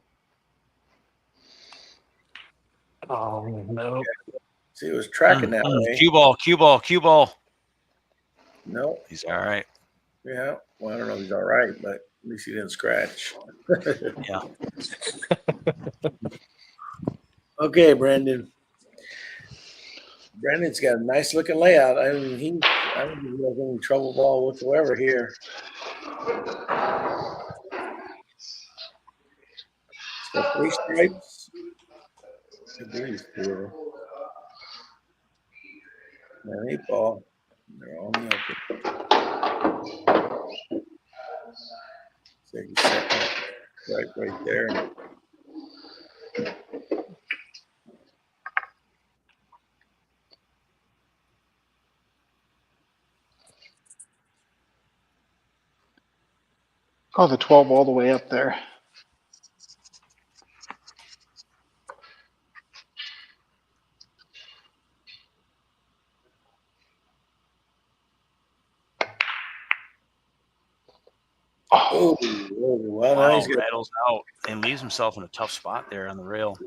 Oh no! See, it was tracking that way. Cue ball. No, he's all right. Yeah, well, I don't know if he's all right, but at least he didn't scratch. Yeah. Okay, Brendon. Brendon's got a nice looking layout. I mean, I don't think he has any trouble ball whatsoever here. So 3 stripes. I believe 4. And 8 ball. They're all in the open. Second stripe right there. Oh, the 12 all the way up there. Oh, well, wow, he's rattles out and leaves himself in a tough spot there on the rail.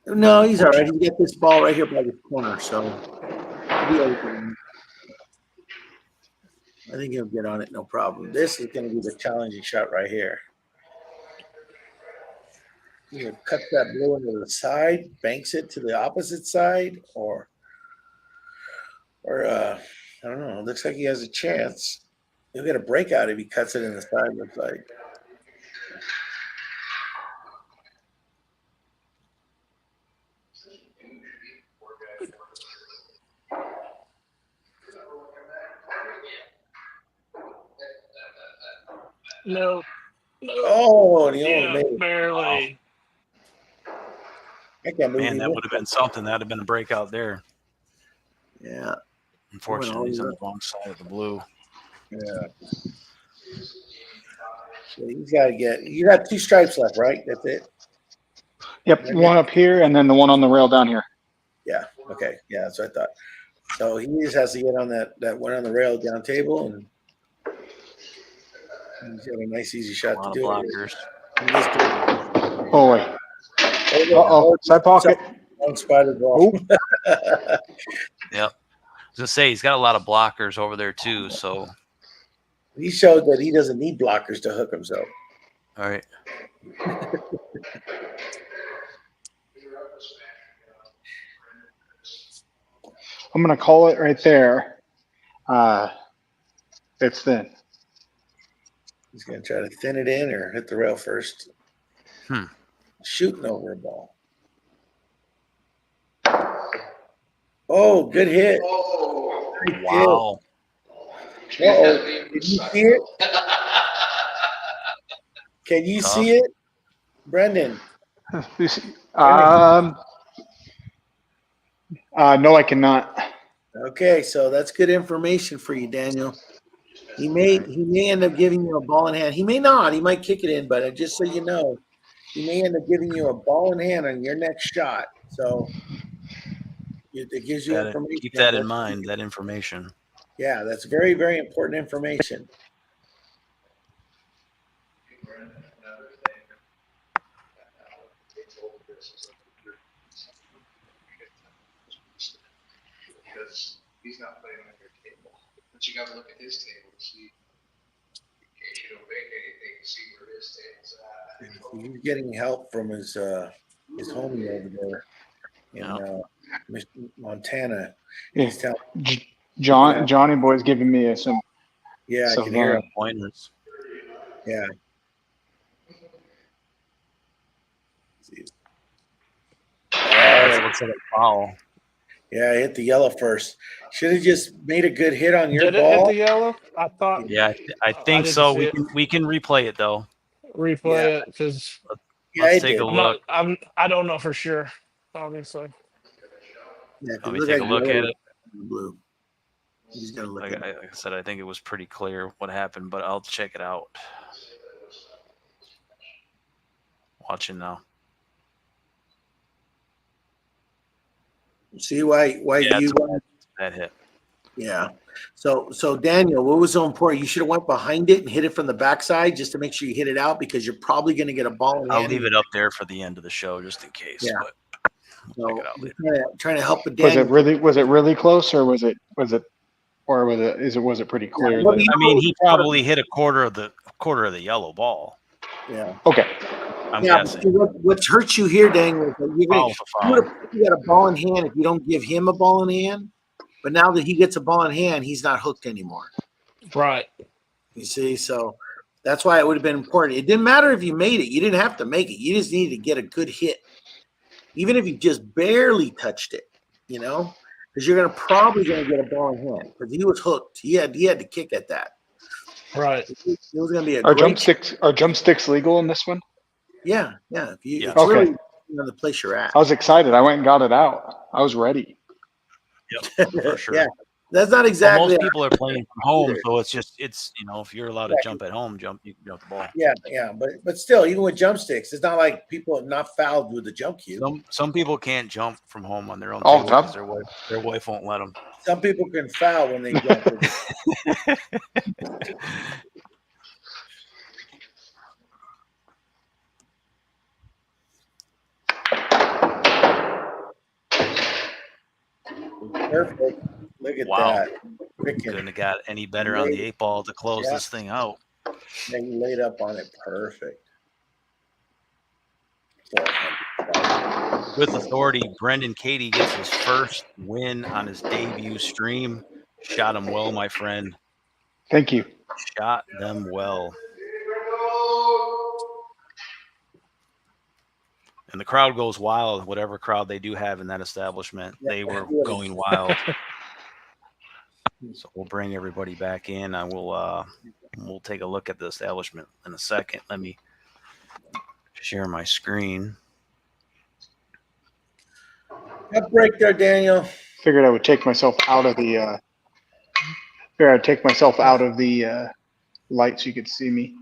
No, he's all right. He got this ball right here by the corner, so I think he'll get on it, no problem. This is going to be the challenging shot right here. He cuts that blue into the side, banks it to the opposite side, or I don't know. It looks like he has a chance. He'll get a breakout if he cuts it in the side. Looks like. No. Oh, and he almost Yeah, made it. barely. I can't believe Man, he that missed would have been something. That would have been a breakout there. Yeah. Unfortunately, he's on the wrong side of the blue. Yeah. So he's got to get. You got 2 stripes left, right? That's it. Yep, one up here and then the one on the rail down here. Yeah. Okay. Yeah, that's what I thought. So he just has to get on that one on the rail down table, and he's got a nice, easy shot to do blockers. it. Oh, wait. Uh-oh, side pocket. Unspotted ball. Yep. I was going to say, he's got a lot of blockers over there, too, so. He showed that he doesn't need blockers to hook himself. All right. I'm going to call it right there. It's thin. He's going to try to thin it in or hit the rail first. Shooting over a ball. Oh, good hit. Oh, wow. Did you see it? Can you see it? Brendon? No, I cannot. Okay, so that's good information for you, Daniel. He may end up giving you a ball in hand. He may not. He might kick it in, but just so you know, he may end up giving you a ball in hand on your next shot. So it gives you information. Keep that in mind, that information. Yeah, that's very, very important information. Because he's not playing on your table. But you got to look at his table to see, in case you don't make anything, to see where his table's at. He's getting help from his homie over there in Montana. He's telling Johnny Boy's giving me some. Yeah, I can hear him. Pointers. Yeah. That looks like a foul. Yeah, I hit the yellow first. Should have just made a good hit on your Did ball. Did it hit the yellow? I thought. Yeah, I think so. We can replay it though. Replay it because let's take a look. I don't know for sure. Obviously. Yeah, let me take a look at it. Blue. He's gonna look like I said, I think it was pretty clear what happened, but I'll check it out. Watching now. See why you that hit. Yeah. So Daniel, what was so important? You should have went behind it and hit it from the backside just to make sure you hit it out because you're probably going to get a ball in hand. I'll leave it up there for the end of the show just in case. Yeah. But we'll check it out later. Trying to help with Daniel. Was it really close or was it pretty clear? Yeah, I mean, he probably hit a quarter of the yellow ball. Yeah. Okay. I'm guessing. What hurts you here, Daniel, is that you got a ball in hand if you don't give him a ball in hand. But now that he gets a ball in hand, he's not hooked anymore. Right. You see, so that's why it would have been important. It didn't matter if you made it. You didn't have to make it. You just needed to get a good hit. Even if you just barely touched it, because you're probably going to get a ball in hand because he was hooked. He had to kick at that. Right. It was going to be Are drumsticks legal in this one? Yeah. It's okay. Really the place you're at. I was excited. I went and got it out. I was ready. Yep, for sure. Yeah, that's not exactly. Most people are playing from home, so it's if you're allowed to jump at home, you can jump the ball. Yeah, but still, even with jump sticks, it's not like people have not fouled with the jump cue. Some people can't jump from home on their own table because their wife won't let them. Some people can foul when they jump. got any better on the 8 ball to close this thing out. And he laid up on it perfect. With authority, Brendon Cady gets his first win on his debut stream. Shot him well, my friend. Thank you. Shot them well. And the crowd goes wild, whatever crowd they do have in that establishment. They were going wild. So we'll bring everybody back in. We'll take a look at the establishment in a second. Let me share my screen. That break there, Daniel. Figured I would take myself out of the light so you could see me.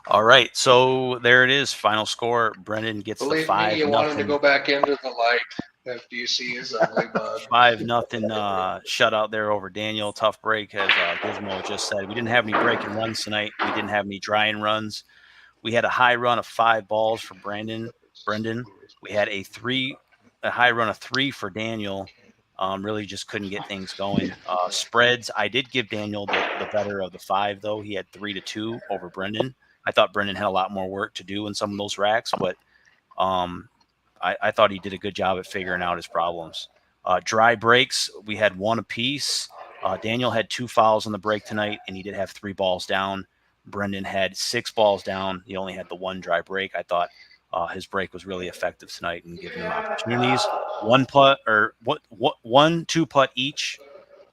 All right, so there it is. Final score. Brendon gets Believe the 5-0. me, you want him to go back into the light after you see his ugly bug. 5-0 shutout there over Daniel. Tough break, as Gizmo just said. We didn't have any break and runs tonight. We didn't have any dry and runs. We had a high run of 5 balls for Brendon. We had a high run of 3 for Daniel. Really just couldn't get things going. Spreads, I did give Daniel the better of the 5, though. He had 3-2 over Brendon. I thought Brendon had a lot more work to do in some of those racks, but I thought he did a good job at figuring out his problems. Dry breaks, we had 1 apiece. Daniel had 2 fouls on the break tonight, and he did have 3 balls down. Brendon had 6 balls down. He only had the 1 dry break. I thought his break was really effective tonight and giving him opportunities. 1 putt or 1-2 putt each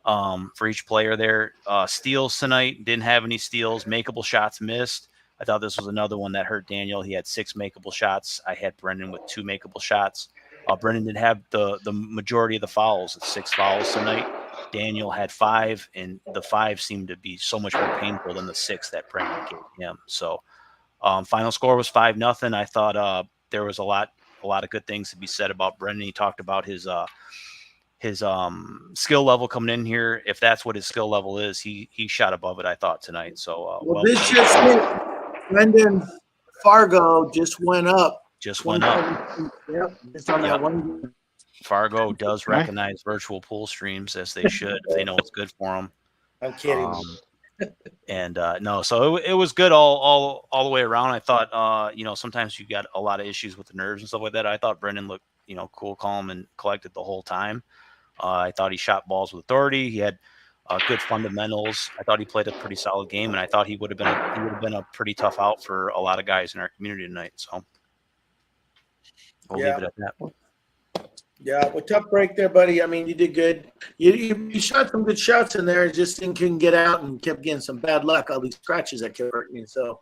for each player there. Steals tonight, didn't have any steals. Makeable shots missed. I thought this was another one that hurt Daniel. He had 6 makeable shots. I had Brendon with 2 makeable shots. Brendon did have the majority of the fouls, 6 fouls tonight. Daniel had 5, and the 5 seemed to be so much more painful than the 6 that Brendon gave him. So final score was 5-0. I thought there was a lot of good things to be said about Brendon. He talked about his skill level coming in here. If that's what his skill level is, he shot above it, I thought, tonight. So this just hit. Brendon Fargo just went up. Just went up. Yep. Just on that one. Fargo does recognize virtual pool streams, as they should, if they know what's good for them. I'm kidding. No, so it was good all the way around. I thought, sometimes you got a lot of issues with the nerves and stuff like that. I thought Brendon looked, cool, calm, and collected the whole time. I thought he shot balls with authority. He had good fundamentals. I thought he played a pretty solid game, and I thought he would have been a pretty tough out for a lot of guys in our community tonight. So we'll leave it at that. Yeah, well, tough break there, buddy. I mean, you did good. You shot some good shots in there. Just couldn't get out and kept getting some bad luck. All these scratches that kept hurting you. So,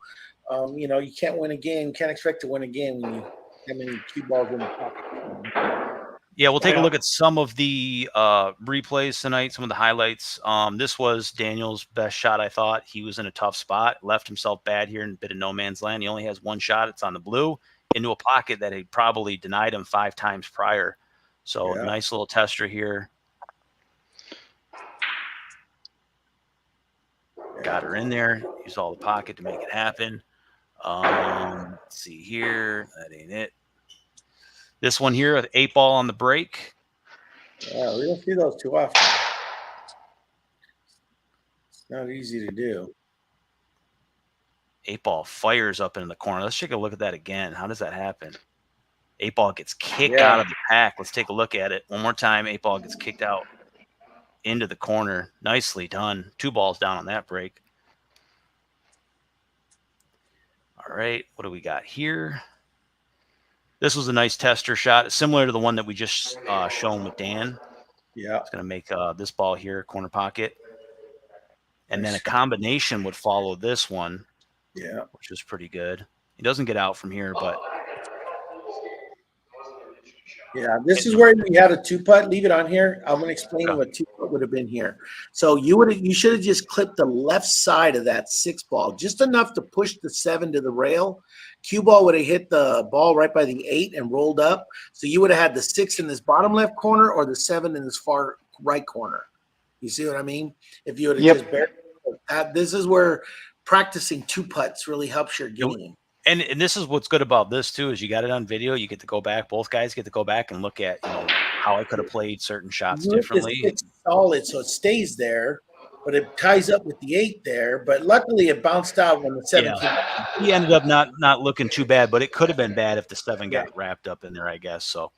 you can't win a game. Can't expect to win a game when you have many cue balls in the pocket. Yeah, we'll take a look at some of the replays tonight, some of the highlights. This was Daniel's best shot, I thought. He was in a tough spot, left himself bad here in a bit of no man's land. He only has 1 shot. It's on the blue into a pocket that had probably denied him 5 times prior. So nice little tester here. Got her in there. Used all the pocket to make it happen. Let's see here. That ain't it. This one here, with 8 ball on the break. Yeah, we don't see those too often. It's not easy to do. 8 ball fires up in the corner. Let's take a look at that again. How does that happen? 8 ball gets kicked out of the pack. Let's take a look at it one more time. 8 ball gets kicked out into the corner. Nicely done. 2 balls down on that break. All right, what do we got here? This was a nice tester shot, similar to the one that we just shown with Dan. Yeah. It's going to make this ball here, corner pocket. And then a combination would follow this one. Yeah. Which was pretty good. He doesn't get out from here, but. Yeah, this is where we had a 2-putt. Leave it on here. I'm going to explain what 2-putt would have been here. So you should have just clipped the left side of that 6 ball, just enough to push the 7 to the rail. Cue ball would have hit the ball right by the 8 and rolled up. So you would have had the 6 in this bottom left corner or the 7 in this far right corner. You see what I mean? If you would have just buried this is where practicing 2-putts really helps your game. And this is what's good about this too, is you got it on video. You get to go back. Both guys get to go back and look at how I could have played certain shots differently. It's solid, so it stays there. but it ties up with the 8 there. But luckily, it bounced out when the 7 came. He ended up not looking too bad, but it could have been bad if the 7 got wrapped up in there, I guess. So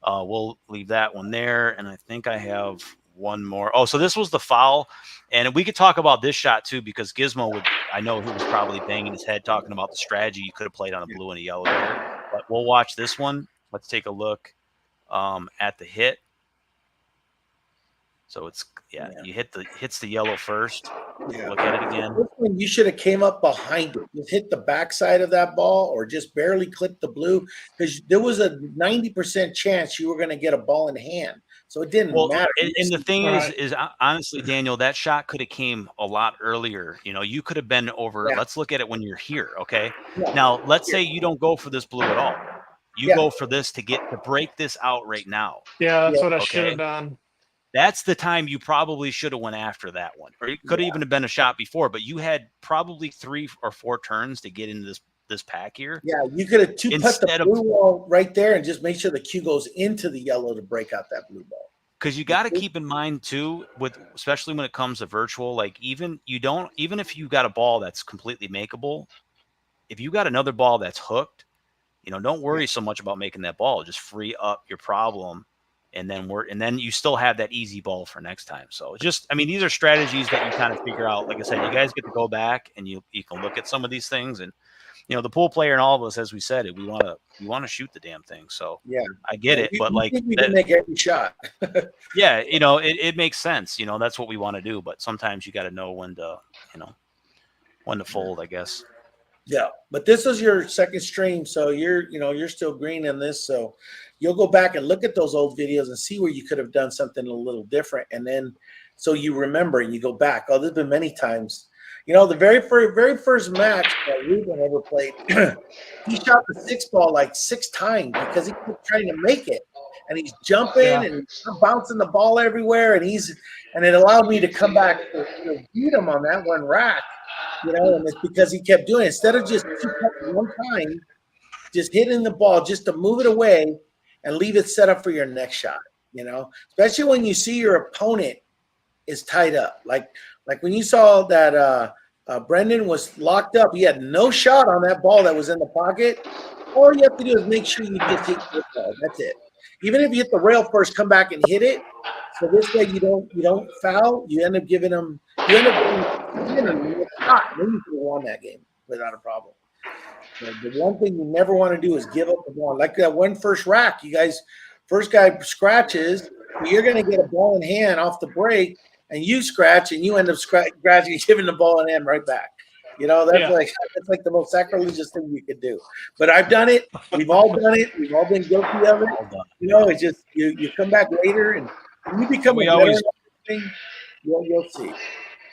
we'll leave that one there. And I think I have one more. Oh, so this was the foul. And we could talk about this shot too, because Gizmo would, I know he was probably banging his head talking about the strategy you could have played on a blue and a yellow there. But we'll watch this one. Let's take a look at the hit. So it's you hits the yellow first. Look at it again. This one, you should have came up behind it, just hit the backside of that ball, or just barely clipped the blue, because there was a 90% chance you were going to get a ball in hand. So it didn't matter. And the thing is honestly, Daniel, that shot could have came a lot earlier. You know, you could have been over. Let's look at it when you're here. Okay. Now let's say you don't go for this blue at all. You go for this to break this out right now. Yeah, that's what I should have done. That's the time you probably should have went after that one, or it could even have been a shot before. But you had probably 3 or 4 turns to get into this pack here. Yeah, you could have put the blue ball right there and just make sure the cue goes into the yellow to break out that blue ball. Because you got to keep in mind too, especially when it comes to virtual, like even if you got a ball that's completely makeable, if you got another ball that's hooked, you know, don't worry so much about making that ball. Just free up your problem. And then you still have that easy ball for next time. So these are strategies that you kind of figure out. Like I said, you guys get to go back and you can look at some of these things, and you know, the pool player and all of us, as we said, we want to shoot the damn thing. So I get it, but like we can make every shot. You know, it makes sense. You know, that's what we want to do. But sometimes you got to know when to fold, I guess. Yeah, but this is your second stream, so you're still green in this, so you'll go back and look at those old videos and see where you could have done something a little different, and then so you remember and you go back. Oh, there's been many times. You know, the very first match that Ruben ever played, he shot the 6 ball like 6 times because he kept trying to make it, and he's jumping and bouncing the ball everywhere, and it allowed me to come back to beat him on that one rack. You know, and it's because he kept doing it. Instead of just one time, just hitting the ball just to move it away and leave it set up for your next shot, you know, especially when you see your opponent is tied up. Like when you saw that Brendon was locked up, he had no shot on that ball that was in the pocket. All you have to do is make sure you just hit the ball. That's it. Even if you hit the rail first, come back and hit it. So this way you don't foul. You end up giving them a shot. Then you could have won that game without a problem. So the one thing you never want to do is give up the ball. Like that one first rack, you guys, first guy scratches, you're going to get a ball in hand off the break, and you scratch, and you end up scratching and giving the ball in hand right back. You know, that's like the most sacrilegious thing you could do. But I've done it. We've all done it. We've all been guilty of it. You know, it's just you come back later, and when you become a veteran, you'll see.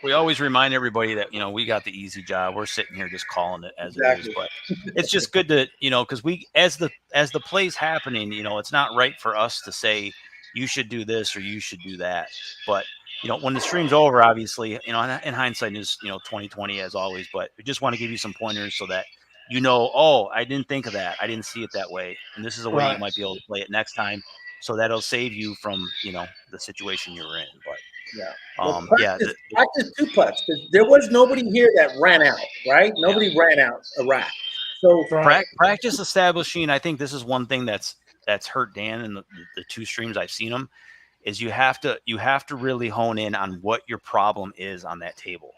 We always remind everybody that, you know, we got the easy job. We're sitting here just calling it as it is, but it's just good to, you know, because as the play's happening, you know, it's not right for us to say you should do this or you should do that. But, you know, when the stream's over, obviously, you know, in hindsight is, you know, 2020 as always, but we just want to give you some pointers so that, you know, oh, I didn't think of that. I didn't see it that way. And this is a way you might be able to play it next time. So that'll save you from, you know, the situation you're in. But practice 2 putts, because there was nobody here that ran out, right? Nobody ran out a rack. So practice establishing. I think this is one thing that's hurt Dan in the 2 streams I've seen him, is you have to really hone in on what your problem is on that table.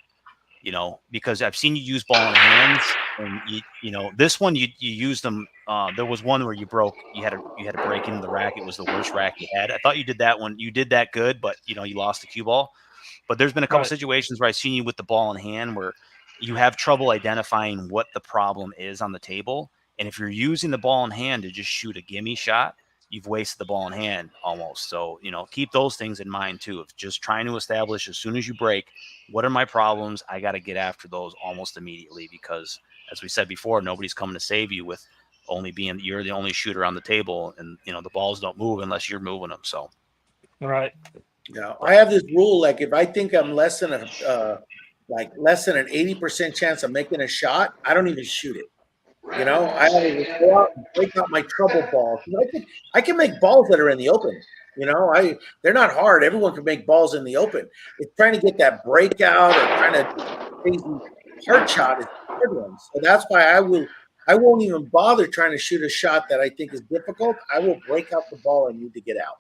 You know, because I've seen you use ball in hands, and you know, this one you used them. There was one where you had to break into the rack. It was the worst rack you had. I thought you did that one. You did that good, but you know, you lost the cue ball. But there's been a couple situations where I've seen you with the ball in hand where you have trouble identifying what the problem is on the table. And if you're using the ball in hand to just shoot a gimme shot, you've wasted the ball in hand almost. So, you know, keep those things in mind too. Of just trying to establish as soon as you break, what are my problems? I got to get after those almost immediately, because as we said before, nobody's coming to save you with you're the only shooter on the table, and you know, the balls don't move unless you're moving them. So, right. Yeah, I have this rule. Like if I think I'm less than an 80% chance of making a shot, I don't even shoot it. You know, I always go out and break out my trouble balls. I can make balls that are in the open. They're not hard. Everyone can make balls in the open. It's trying to get that breakout or trying to crazy hard shot is the hard one. So that's why I won't even bother trying to shoot a shot that I think is difficult. I will break out the ball I need to get out.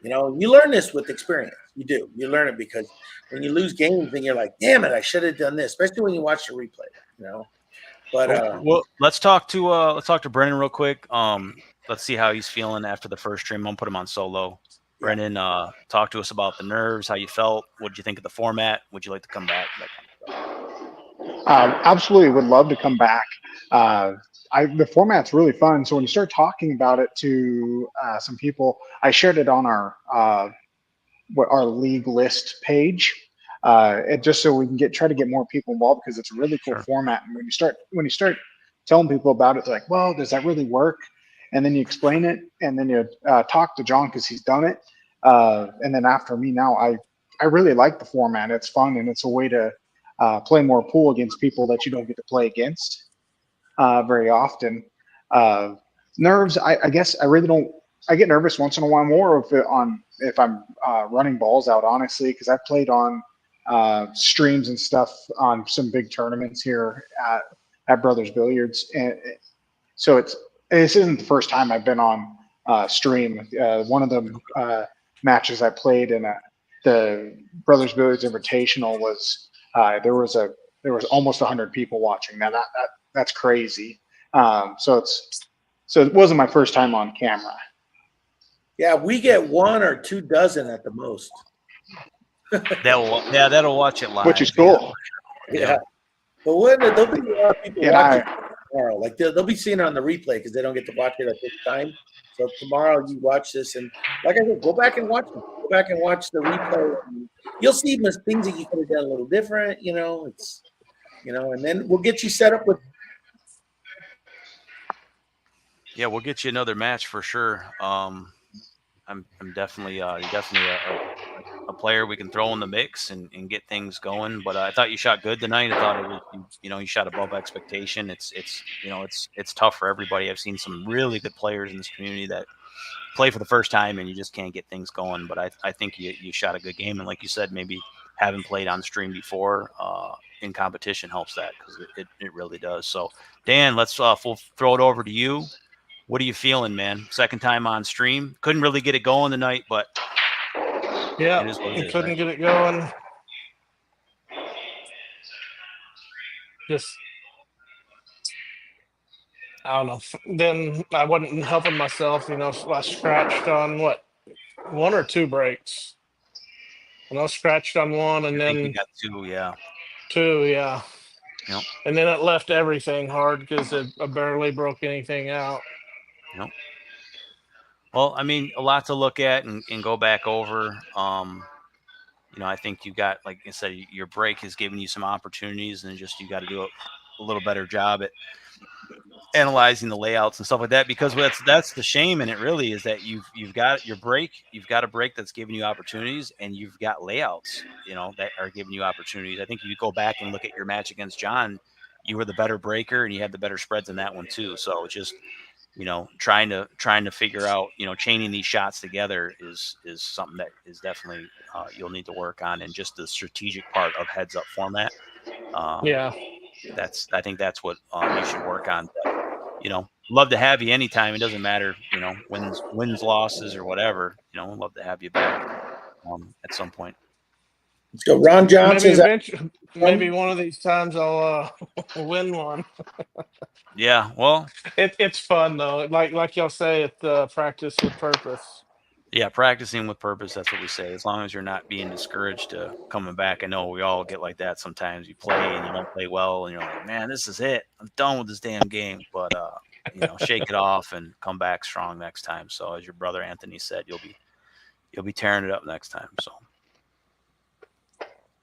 You learn this with experience. You do. You learn it because when you lose games, then you're like, damn it, I should have done this, especially when you watch the replay. But well, let's talk to Brendon real quick. Let's see how he's feeling after the first stream. I'm gonna put him on solo. Yeah. Brendon, talk to us about the nerves, how you felt, what did you think of the format? Would you like to come back? That kind of stuff. Absolutely, would love to come back. The format's really fun. So when you start talking about it to some people, I shared it on our league list page, just so we can try to get more people involved because it's a really cool format. And when you start telling people about it, they're like, "Well, does that really work?" And then you explain it, and then you talk to John because he's done it. And then after me now, I really like the format. It's fun and it's a way to play more pool against people that you don't get to play against very often. Nerves, I guess I really don't. I get nervous once in a while more if I'm running balls out, honestly, because I've played on streams and stuff on some big tournaments here at Brothers Billiards, and so this isn't the first time I've been on stream. One of the matches I played in the Brothers Billiards Invitational was there was almost 100 people watching. Now that's crazy. So it wasn't my first time on camera. Yeah, we get 1 or 2 dozen at the most. That'll watch it live, which is cool. Yeah. But there'll be a lot of people watching tomorrow. Like they'll be seeing it on the replay because they don't get to watch it at this time. So tomorrow you watch this, and like I said, go back and watch them. Go back and watch the replay. And you'll see things that you could have done a little different. And then we'll get you set up with. Yeah, we'll get you another match for sure. I'm definitely you're definitely a player we can throw in the mix and get things going. But I thought you shot good tonight. I thought it was you shot above expectation. It's tough for everybody. I've seen some really good players in this community that play for the first time and you just can't get things going. But I think you shot a good game, and like you said, maybe having played on stream before in competition helps that because it really does. So Dan, let's we'll throw it over to you. What are you feeling, man? Second time on stream. Couldn't really get it going tonight, but yeah, it is what it is. Couldn't Right? get it going. Just I don't know. Then I wasn't helping myself. I scratched on 1 or 2 breaks. And I scratched on 1, and I think then you got 2. Yeah. 2, yeah. Yep. And then it left everything hard because I barely broke anything out. Yep. Well, I mean, a lot to look at and go back over. I think you got, like I said, your break has given you some opportunities, and just you got to do a little better job at analyzing the layouts and stuff like that. Because that's the shame, and it really is that you've got your break, you've got a break that's giving you opportunities, and you've got layouts, that are giving you opportunities. I think if you go back and look at your match against John, you were the better breaker, and you had the better spreads in that one too. So it's just trying to figure out, chaining these shots together is something that is definitely you'll need to work on, and just the strategic part of heads up format. Yeah. I think that's what you should work on. But, love to have you anytime. It doesn't matter, wins, losses, or whatever. Love to have you back at some point. Let's go. Ron Johnson. Maybe one of these times I'll win one. Yeah, well, it's fun though. Like y'all say, it's practice with purpose. Yeah, practicing with purpose. That's what we say. As long as you're not being discouraged to coming back. I know we all get like that sometimes. You play and you don't play well, and you're like, man, this is it. I'm done with this damn game. But shake it off and come back strong next time. So as your brother Anthony said, you'll be tearing it up next time. So.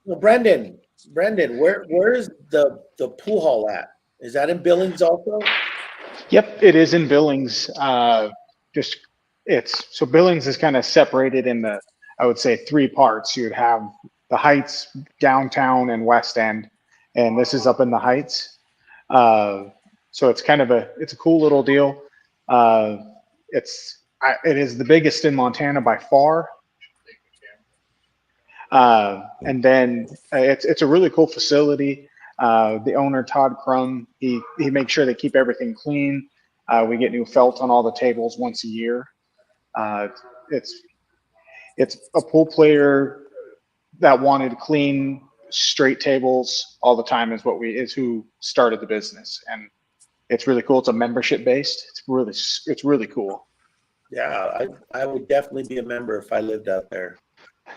Well, Brendon, where's the pool hall at? Is that in Billings also? Yep, it is in Billings. So Billings is kind of separated in I would say 3 parts. You'd have the Heights, downtown, and West End, and this is up in the Heights. So it's kind of it's a cool little deal. It's It is the biggest in Montana by far. And then it's a really cool facility. The owner, Todd Crum, he makes sure they keep everything clean. We get new felt on all the tables once a year. It's a pool player that wanted clean, straight tables all the time is who started the business, and it's really cool. It's a membership based. It's really cool. Yeah, I would definitely be a member if I lived out there.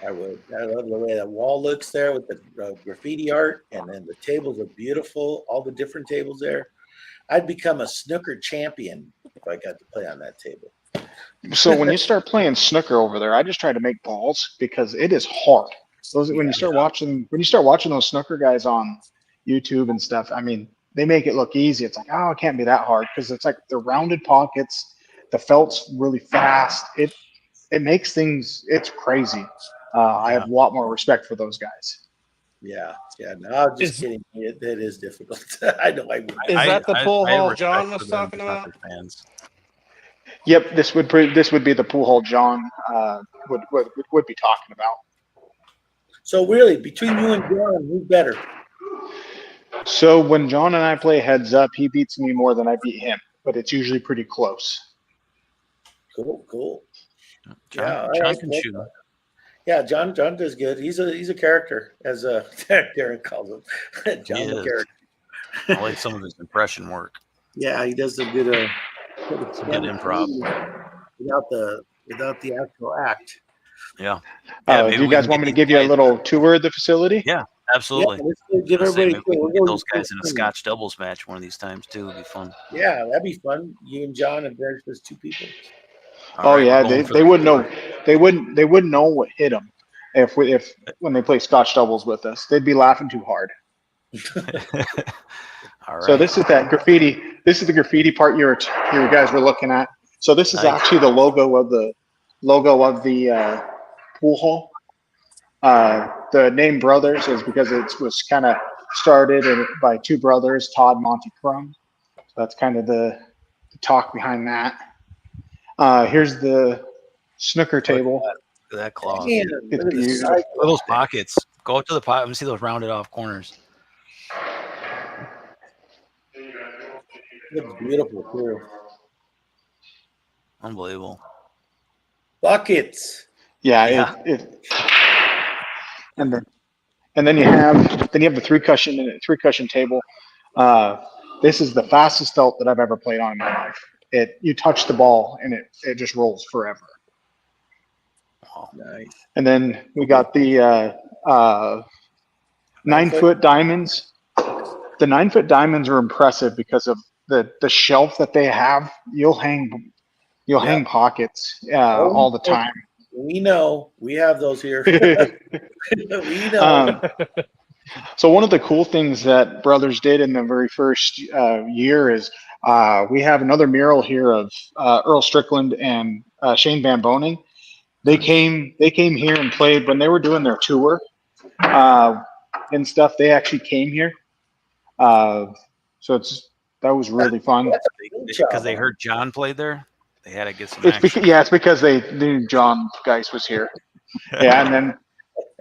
I would. I love the way that wall looks there with the graffiti art, and then the tables are beautiful. All the different tables there. I'd become a snooker champion if I got to play on that table. So when you start playing snooker over there, I just try to make balls because it is hard. When you start watching those snooker guys on YouTube and stuff, I mean, they make it look easy. It's like, oh, it can't be that hard because it's like the rounded pockets, the felt's really fast. It makes things. It's crazy. I have a lot more respect for those guys. Yeah. No, I'm just kidding. It is difficult. I know. Is that the pool hall respect John for was them, talking just not about? their fans. Yep, this would be the pool hall John would be talking about. So really, between you and John, who's better? So when John and I play heads up, he beats me more than I beat him, but it's usually pretty close. Cool. John can shoot. Yeah, John does good. He's a character, as Darren calls him. John the character. I like some of his impression work. Yeah, he does some good good improv without the actual act. Yeah. Do you guys want me to give you a little tour of the facility? Yeah, absolutely. Yeah, let's give everybody. Maybe we can get those guys in a Scotch doubles match one of these times too. It'd be fun. Yeah, that'd be fun. You and John and there's just two people. They wouldn't know. They wouldn't know what hit them if when they play Scotch doubles with us. They'd be laughing too hard. All right. So this is that graffiti. This is the graffiti part you guys were looking at. So this is actually the logo of the pool hall. The name Brothers is because it was kind of started by two brothers, Todd and Monty Crum. So that's kind of the talk behind that. Here's the snooker table. Look at that cloth. It's beautiful. Look at those pockets. Go up to the pot. Let me see those rounded off corners. It's beautiful too. Unbelievable. Buckets. Yeah. And then you have the three cushion table. This is the fastest felt that I've ever played on in my life. You touch the ball and it just rolls forever. Wow. Nice. And then we got the 9-foot diamonds. The 9-foot diamonds are impressive because of the shelf that they have. You'll hang pockets all the time. We know. We have those here. We know. So one of the cool things that Brothers did in the very first year is we have another mural here of Earl Strickland and Shane Van Boning. They came here and played when they were doing their tour and stuff. They actually came here. So that was really fun. Because they heard John played there. They had to get some action. It's because they knew John Geis was here. Yeah, and then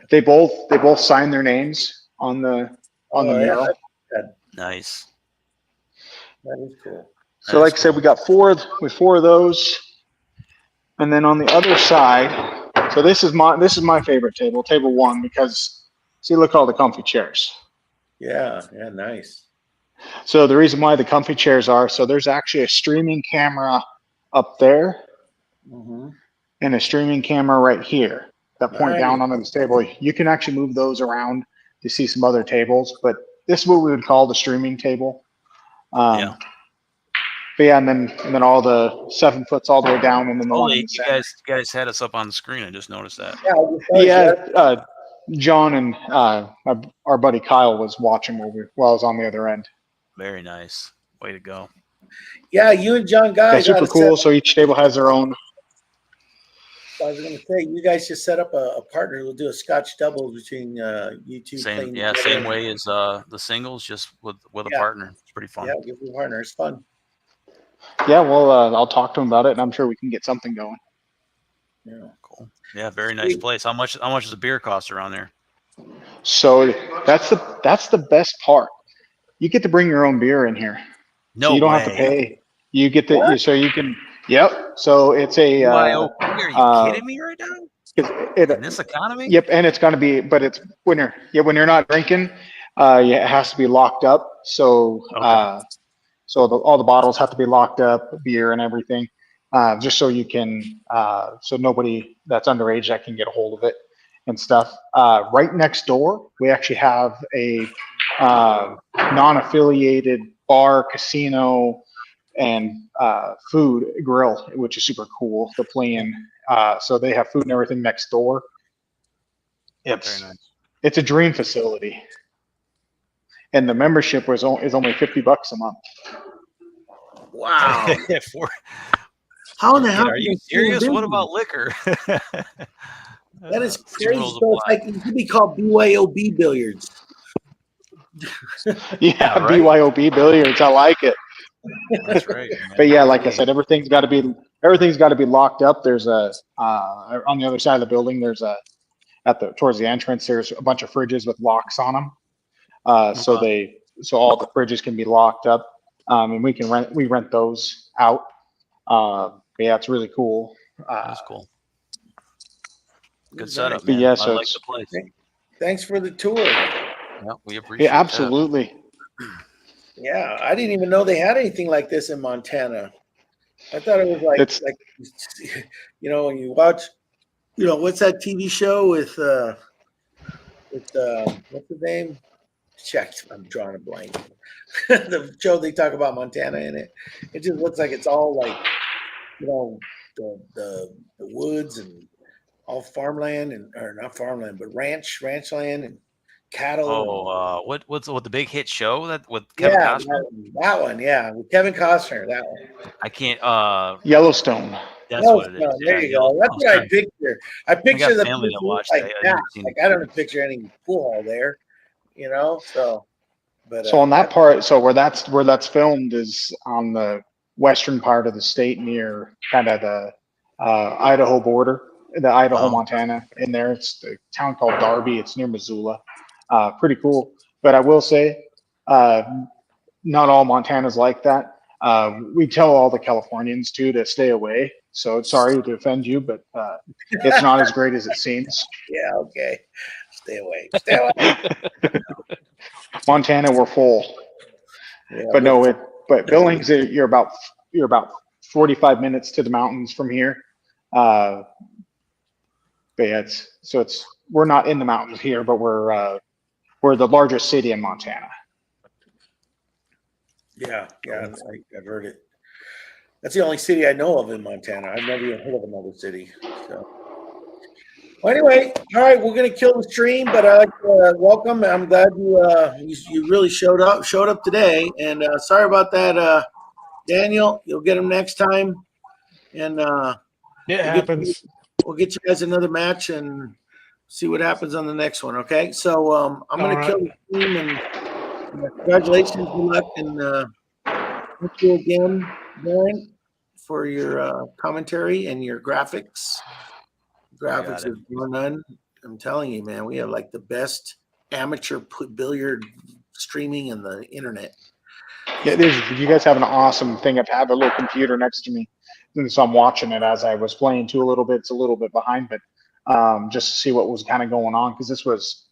they both signed their names on the mural. Nice. That is cool. So like I said, we got four of those. And then on the other side, so this is my favorite table 1, because see, look at all the comfy chairs. Yeah, nice. So the reason why the comfy chairs are, so there's actually a streaming camera up there and a streaming camera right here that point down onto this table. You can actually move those around to see some other tables, but this is what we would call the streaming table. But yeah, and then all the 7-foots all the way down, and then the one in the center. You guys had us up on the screen. I just noticed that. Yeah. John and our buddy Kyle was watching while I was on the other end. Very nice. Way to go. Yeah, you and John guys. Super cool. So each table has their own. I was going to say, you guys just set up a partner. We'll do a Scotch double between you two. Same way as the singles, just with a partner. It's pretty fun. Yeah, give you a partner. It's fun. Yeah, well, I'll talk to him about it, and I'm sure we can get something going. Yeah. Cool. Yeah, very nice place. How much does a beer cost around there? So that's the best part. You get to bring your own beer in here, so No you don't have to way. pay. You get What? so you can. Yep. So it's a. BYOP? Are you kidding me right now? It, In this economy? yep, and it's going to be, but it's when you're not drinking, yeah, it has to be locked up. So Okay. all the bottles have to be locked up, beer and everything, just so you can, so nobody that's underage that can get a hold of it and stuff. Right next door, we actually have a non-affiliated bar, casino, and food grill, which is super cool. The play-in, so they have food and everything next door. Very It's nice. it's a dream facility, and the membership is only $50 a month. Wow. For- How in the Kid, hell are can you they stay in serious? What business? about liquor? That is Same crazy. rules So it's apply. like it could be called BYOB billiards. Yeah, right? BYOB billiards. I like it. That's right, man. But yeah, Good like I game. said, everything's got to be locked up. There's a on the other side of the building. There's a towards the entrance. There's a bunch of fridges with locks on them. So all the fridges can be locked up, and we rent those out. But yeah, it's really cool. That's cool. Good Nice. setup, But man. yeah, I so like it's the place. Thanks for the tour. Yeah, we yeah, appreciate that. absolutely. Yeah, I didn't even know they had anything like this in Montana. I thought it was like It's when you watch, what's that TV show with what's the name? Check. I'm drawing a blank. The show they talk about Montana in it. It just looks like it's all like the woods and all farmland or not farmland, but ranchland and cattle. Oh, what's the big hit show that with Kevin Yeah, Costner? that one. Yeah, with Kevin Costner. That one. I can't. Yellowstone. That's what it is. There Yeah, you go. That's what I Yellowstone. picture. I I picture got the family place that looks watched like it. I've that. never seen Like it. I don't picture any pool hall there. So. But So on that part, so where that's filmed is on the western part of the state near kind of the Idaho border, the Idaho Oh, Montana. In there, it's a town called Darby. It's near Missoula. Pretty cool. But I will say, uh, not all Montana's like that. We tell all the Californians too to stay away. So sorry to offend you, but it's not as great as it seems. yeah, okay. Stay away. Stay away. Montana, we're full. Yeah, But no, but Billings, you're about 45 minutes to the mountains from here. But yeah, we're not in the mountains here, but we're the largest city in Montana. yeah. I've heard it. That's the only city I know of in Montana. I've never even heard of another city. So. Well, anyway, all right, we're gonna kill the stream, but I like to welcome. I'm glad you really showed up today, and sorry about that, Daniel. You'll get him next time, and It happens. we'll get you guys another match and see what happens on the next one. Okay, so I'm All gonna right. kill the stream, and congratulations, good luck, and thank you again, Darren, for your commentary and your graphics. Graphics are bar none. I'm telling you, man, we have like the best amateur billiard streaming in the internet. Yeah, you guys have an awesome thing. I have a little computer next to me, and so I'm watching it as I was playing too a little bit. It's a little bit behind, but just to see what was kind of going on because this was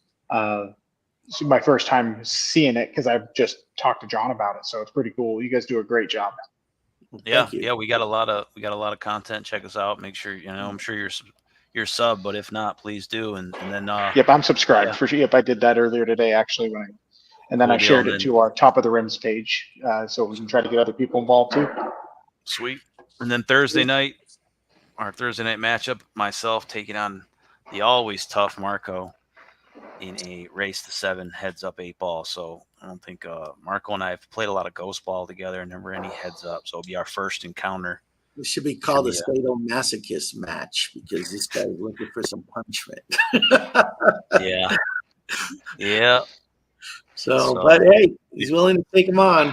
my first time seeing it because I've just talked to John about it. So it's pretty cool. You guys do a great job. yeah, we got a lot of content. Check us out. Make sure I'm sure you're sub, but if not, please do. And then Yep, I'm subscribed for sure. Yep, I did that earlier today actually and then Cool I shared deal, it to our Top of the Rims page so we can try to get other people involved too. Sweet. And then Thursday night matchup, myself taking on the always tough Marco in a race to 7 heads up 8 ball. So I don't think Marco and I have played a lot of ghost ball together and never any heads up. So it'll be our first encounter. It should be called a sadomasochist match because this guy's looking for some punishment. Yeah. Yeah. So, but hey, he's willing to take him on.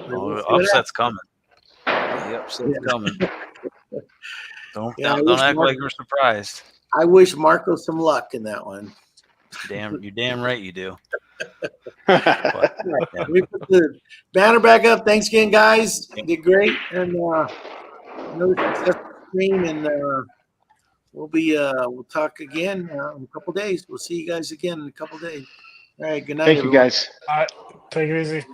We'll see what upset's coming. The upset's coming. Yeah, Don't act like you're surprised. I wish Marco some luck in that one. You're damn right you do. Right. We put the banner back up. Thanks again, guys. You did great, and another successful stream. And we'll talk again in a couple days. We'll see you guys again in a couple days. All right. Good night, Thank you, everyone. guys. All right, take it easy.